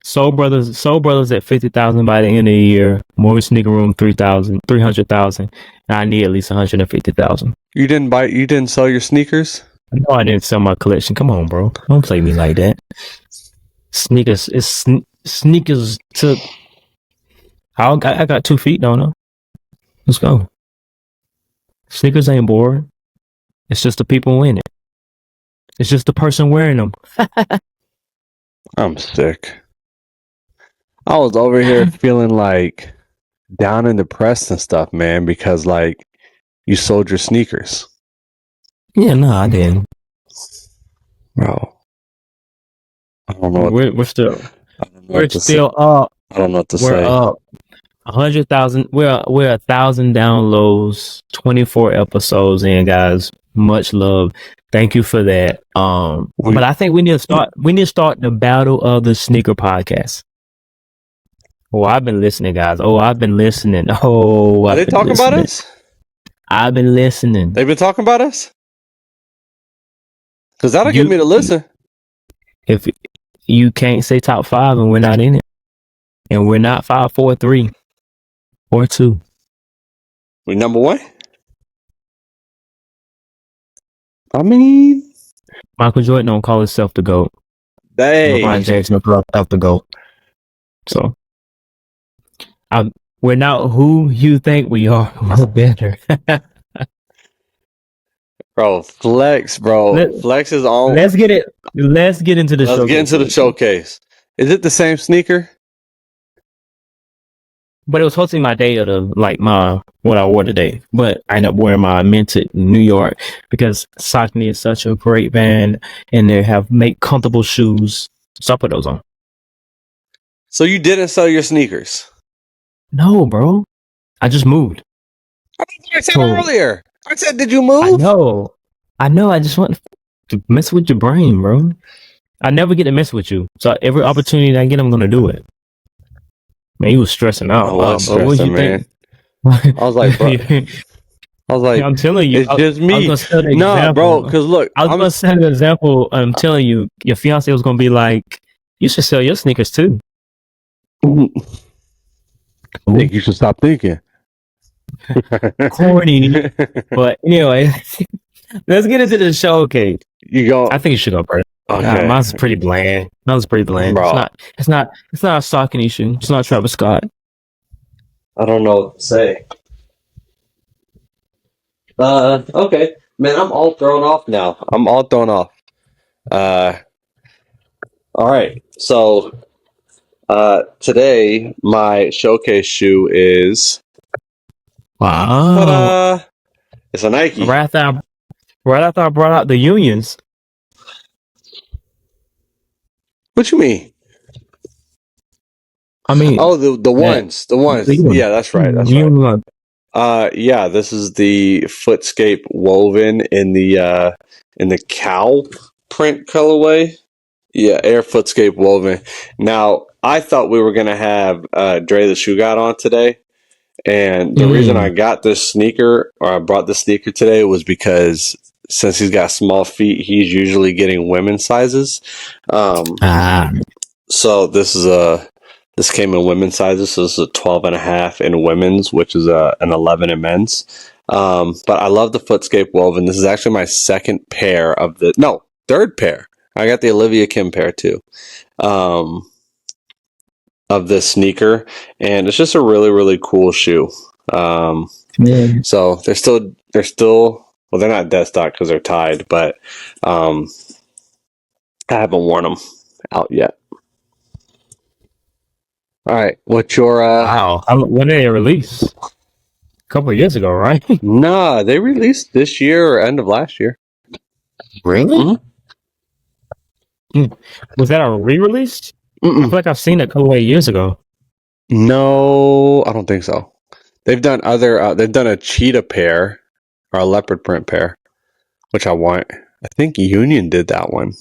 Soul Brothers at 50,000 by the end of the year. Morgan Sneaker Room 300,000. And I need at least 150,000. You didn't sell your sneakers? No, I didn't sell my collection. Come on, bro. Don't play me like that. Sneakers took. I got 2 feet, don't I? Let's go. Sneakers ain't boring. It's just the people in it. It's just the person wearing them. I'm sick. I was over here feeling like down and depressed and stuff, man, because like you sold your sneakers. Yeah, no, I didn't. Bro. I don't know. We're still up. I don't know what to say. We're up 100,000. We're 1,000 downloads, 24 episodes in, guys. Much love. Thank you for that. But I think we need to start the battle of the sneaker podcast. Oh, I've been listening, guys. Are they talking about us? I've been listening. They've been talking about us? Because that'll get me to listen. If you can't say top 5 and we're not in it, and we're not 5, 4, 3, or 2. We number 1? I mean, Michael Jordan don't call himself the GOAT. LeBron James don't call himself the GOAT. So, we're not who you think we are. We're better. Bro, Flex, bro. Flex is on. Let's get into the showcase. Let's get into the showcase. Is it the same sneaker? But it was hosting my day of what I wore today. But I ended up wearing my Minted New York because Saucony is such a great band and they make comfortable shoes. So I put those on. So you didn't sell your sneakers? No, bro. I just moved. I said earlier. I said, did you move? I know. I just want to mess with your brain, bro. I never get to mess with you. So every opportunity I get, I'm going to do it. Man, you was stressing out. What did you think? I was like, bro. I'm telling you. It's just me. No, bro, because look. I was going to set an example. I'm telling you, your fiance was going to be like, you should sell your sneakers too. I think you should stop thinking. Corny. But anyway, let's get into the showcase. You go. I think you should go first. Okay. Mine's pretty bland. Bro. It's not a Saucony shoe. It's not Travis Scott. I don't know what to say. Okay. Man, I'm all thrown off now. All right. So today my showcase shoe is Wow. it's a Nike. Right after I brought out the unions. What you mean? I mean, the ones. Yeah, that's right. That's right. Yeah, this is the Footscape woven in the cow print colorway. Yeah, Air Footscape woven. Now, I thought we were gonna have Dre the Shoe God on today, and the reason I got this sneaker or I brought this sneaker today was because since he's got small feet, he's usually getting women's sizes. So this came in women's sizes. So this is a 12.5 in women's, which is an 11 in men's. But I love the Footscape woven. This is actually my third pair. I got the Olivia Kim pair too, of this sneaker, and it's just a really, really cool shoe. So they're still well, they're not dead stock because they're tied, but I haven't worn them out yet. All right, what's your wow? When did they release? A couple of years ago, right? Nah, they released this year or end of last year. Really? Mm-hmm. Was that a re-release? I feel like I've seen it a couple of years ago. No, I don't think so. They've done they've done a cheetah pair or a leopard print pair, which I want. I think Union did that one.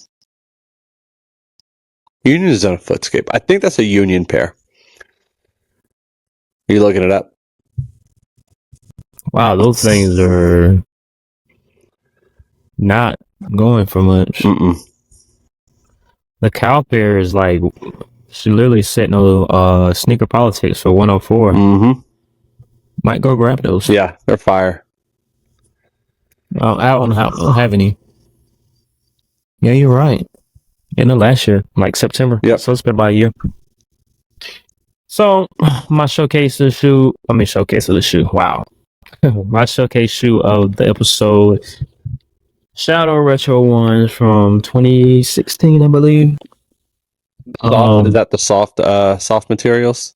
Union has done a Footscape. I think that's a Union pair. Are you looking it up? Wow, those things are not going for much. The cow pair is like, she literally setting a sneaker politics for 104. Might go grab those. Yeah, they're fire. I don't have any. Yeah, you're right. In the last year, like September. Yep. So it's been about a year. So my showcase of the shoe. Wow. My showcase shoe of the episode, Shadow Retro ones from 2016, I believe. Is that the soft materials?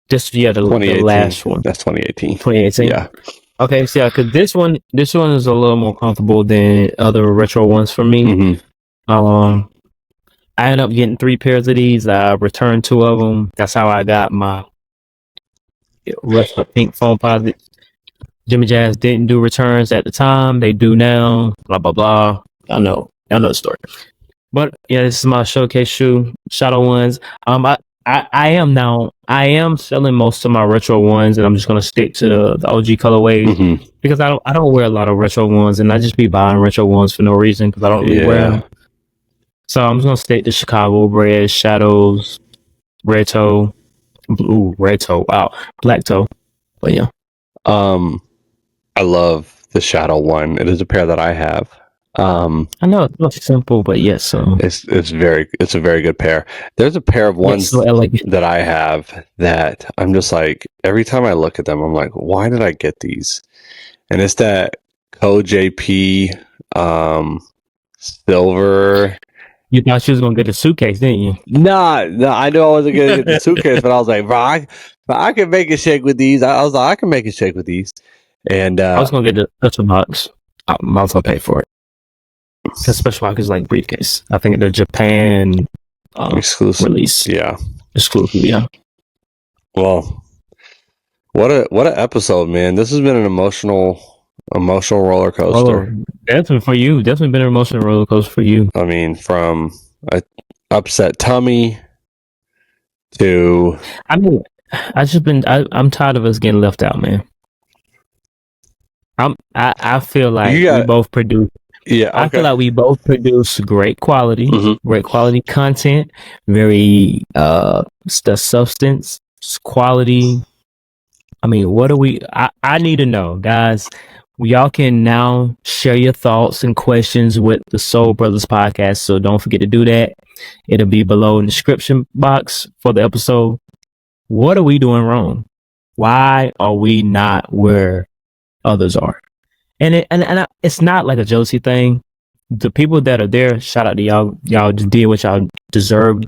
The last one. That's 2018. 2018. Yeah. Okay, so yeah, because this one is a little more comfortable than other retro ones for me. I ended up getting 3 pairs of these. I returned 2 of them. That's how I got my retro pink foam posits. Jimmy Jazz didn't do returns at the time. They do now. Blah blah blah. I know the story. But yeah, this is my showcase shoe, Shadow ones. I am selling most of my retro ones, and I'm just gonna stick to the OG colorways because I don't wear a lot of retro ones, and I just be buying retro ones for no reason because I don't really wear them. So I'm just gonna stick to Chicago Red, Shadows, Red Toe, Red Toe, wow, Black Toe. But yeah, I love the Shadow one. It is a pair that I have. I know it's simple, but yes, it's a very good pair. There's a pair of ones that I have that I'm just like, every time I look at them, I'm like, why did I get these? And it's that Co-JP silver. You thought she was gonna get a suitcase, didn't you? No, I knew I wasn't gonna get the suitcase, but I was like, bro, I can make a shake with these. I was like, I can make a shake with these. And I was gonna get the box. I might as well pay for it. Because Special Box is like briefcase. I think the Japan exclusive release. Yeah, exclusive. Yeah. Well, what a episode, man! This has been an emotional roller coaster. Definitely for you. Definitely been an emotional roller coaster for you. I mean, from a upset tummy to. I mean, I'm tired of us getting left out, man. I feel like we both produce. Yeah, okay. I feel like we both produce great quality content, very the substance quality. I mean, what do we? I need to know, guys. Y'all can now share your thoughts and questions with the Soul Brothers podcast. So don't forget to do that. It'll be below in the description box for the episode. What are we doing wrong? Why are we not where others are? And it's not like a jealousy thing. the people that are there, shout out to y'all. Y'all did what y'all deserved.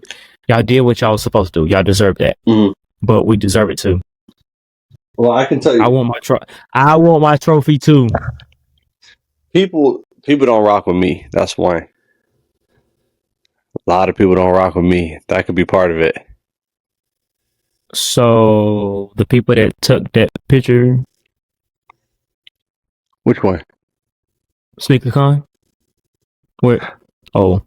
Y'all did what y'all was supposed to do. Y'all deserve that. Mhm. But we deserve it too. Well, I can tell you, I want my trophy too. people don't rock with me. That's why. A lot of people don't rock with me. That could be part of it. So the people that took that picture, Which one? SneakerCon, where? Oh,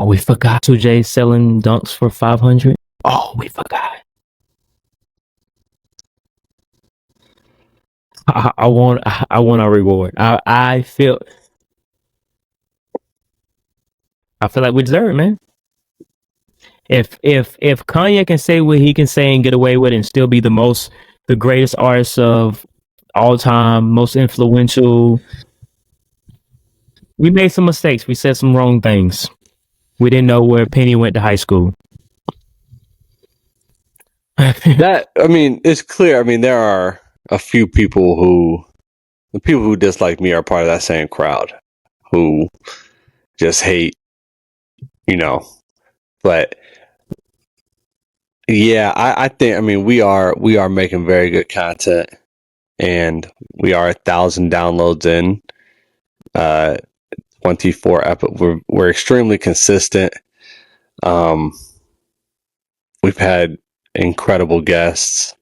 we forgot 2J selling dunks for 500. Oh, we forgot. I want a reward. I feel like we deserve it, man. If Kanye can say what he can say and get away with it and still be the greatest artist of all time, most influential. We made some mistakes. We said some wrong things. We didn't know where Penny went to high school. It's clear. There are a few people the people who dislike me are part of that same crowd who just hate, but yeah, I think, we are making very good content, and we are 1,000 downloads in, 24 we're extremely consistent. We've had incredible guests.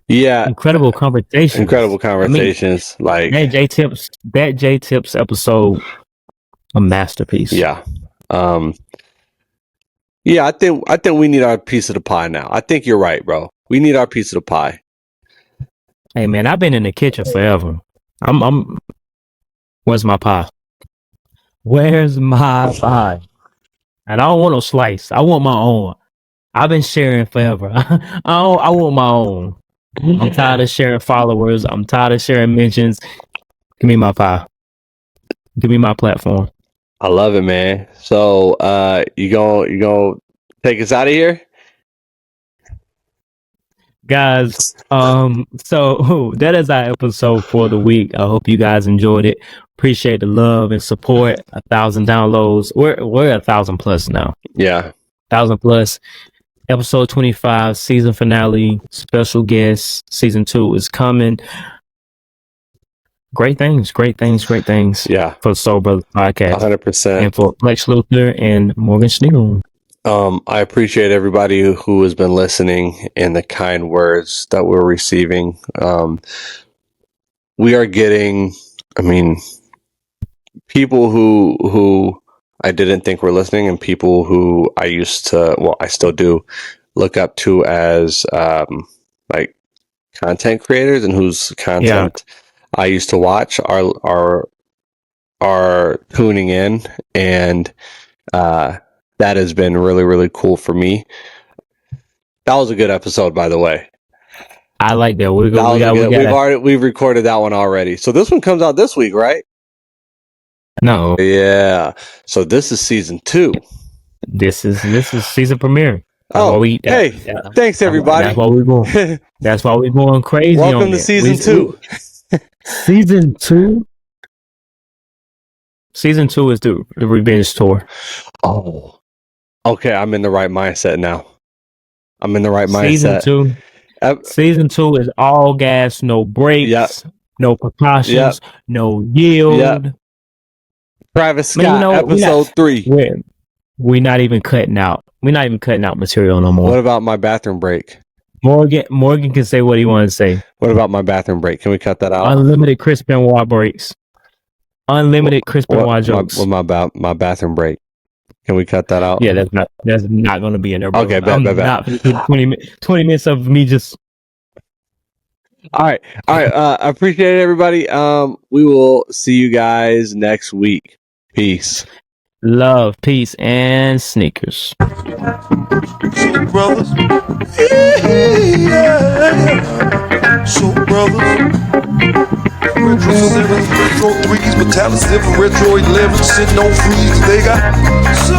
Yeah, incredible conversations. Like that J Tips episode, a masterpiece. Yeah. Yeah, I think we need our piece of the pie now. I think you're right, bro. We need our piece of the pie. Hey man, I've been in the kitchen forever. I'm where's my pie? Where's my pie? And I don't want no slice. I want my own. I've been sharing forever. I want my own. I'm tired of sharing followers. I'm tired of sharing mentions. Give me my pie. Give me my platform. I love it, man. So, you gonna take us out of here, guys? So that is our episode for the week. I hope you guys enjoyed it. Appreciate the love and support. 1,000 downloads. We're 1,000 plus now. Yeah, 1,000 plus. Episode 25, season finale, special guest. Season 2 is coming. Great things. Yeah, for the Soul Brothers podcast, 100%, and for Flex Luther and Morgan Schneider. I appreciate everybody who has been listening and the kind words that we're receiving. We are getting, people who I didn't think were listening, and people who I still do look up to as like content creators, and whose content I used to watch are tuning in, and that has been really, really cool for me. That was a good episode, by the way. I like that. We've recorded that one already. So this one comes out this week, right? No. Yeah. So this is season 2. This is season premiere. Thanks everybody. That's why we're going. That's why we're going crazy. Welcome to season 2. Season 2. Season 2 is the revenge tour. Oh, okay. I'm in the right mindset now. Season 2 is all gas, no brakes, no precautions, no yield. Travis Scott, episode 3. We're not even cutting out. We're not even cutting out material no more. What about my bathroom break? Morgan can say what he wants to say. What about my bathroom break? Can we cut that out? Unlimited Chris Benoit breaks. Unlimited Chris Benoit jokes. What about my bathroom break? Can we cut that out? Yeah, that's not going to be in there. Bro. Okay, bet. 20 minutes of me just. All right. I appreciate it, everybody. We will see you guys next week. Peace. Love, peace, and sneakers. Soul Brothers. Yeah. Soul Brothers. Retro 7, Retro 3s, Metallic 7, Retro 11, sitting on freeze. They got soul.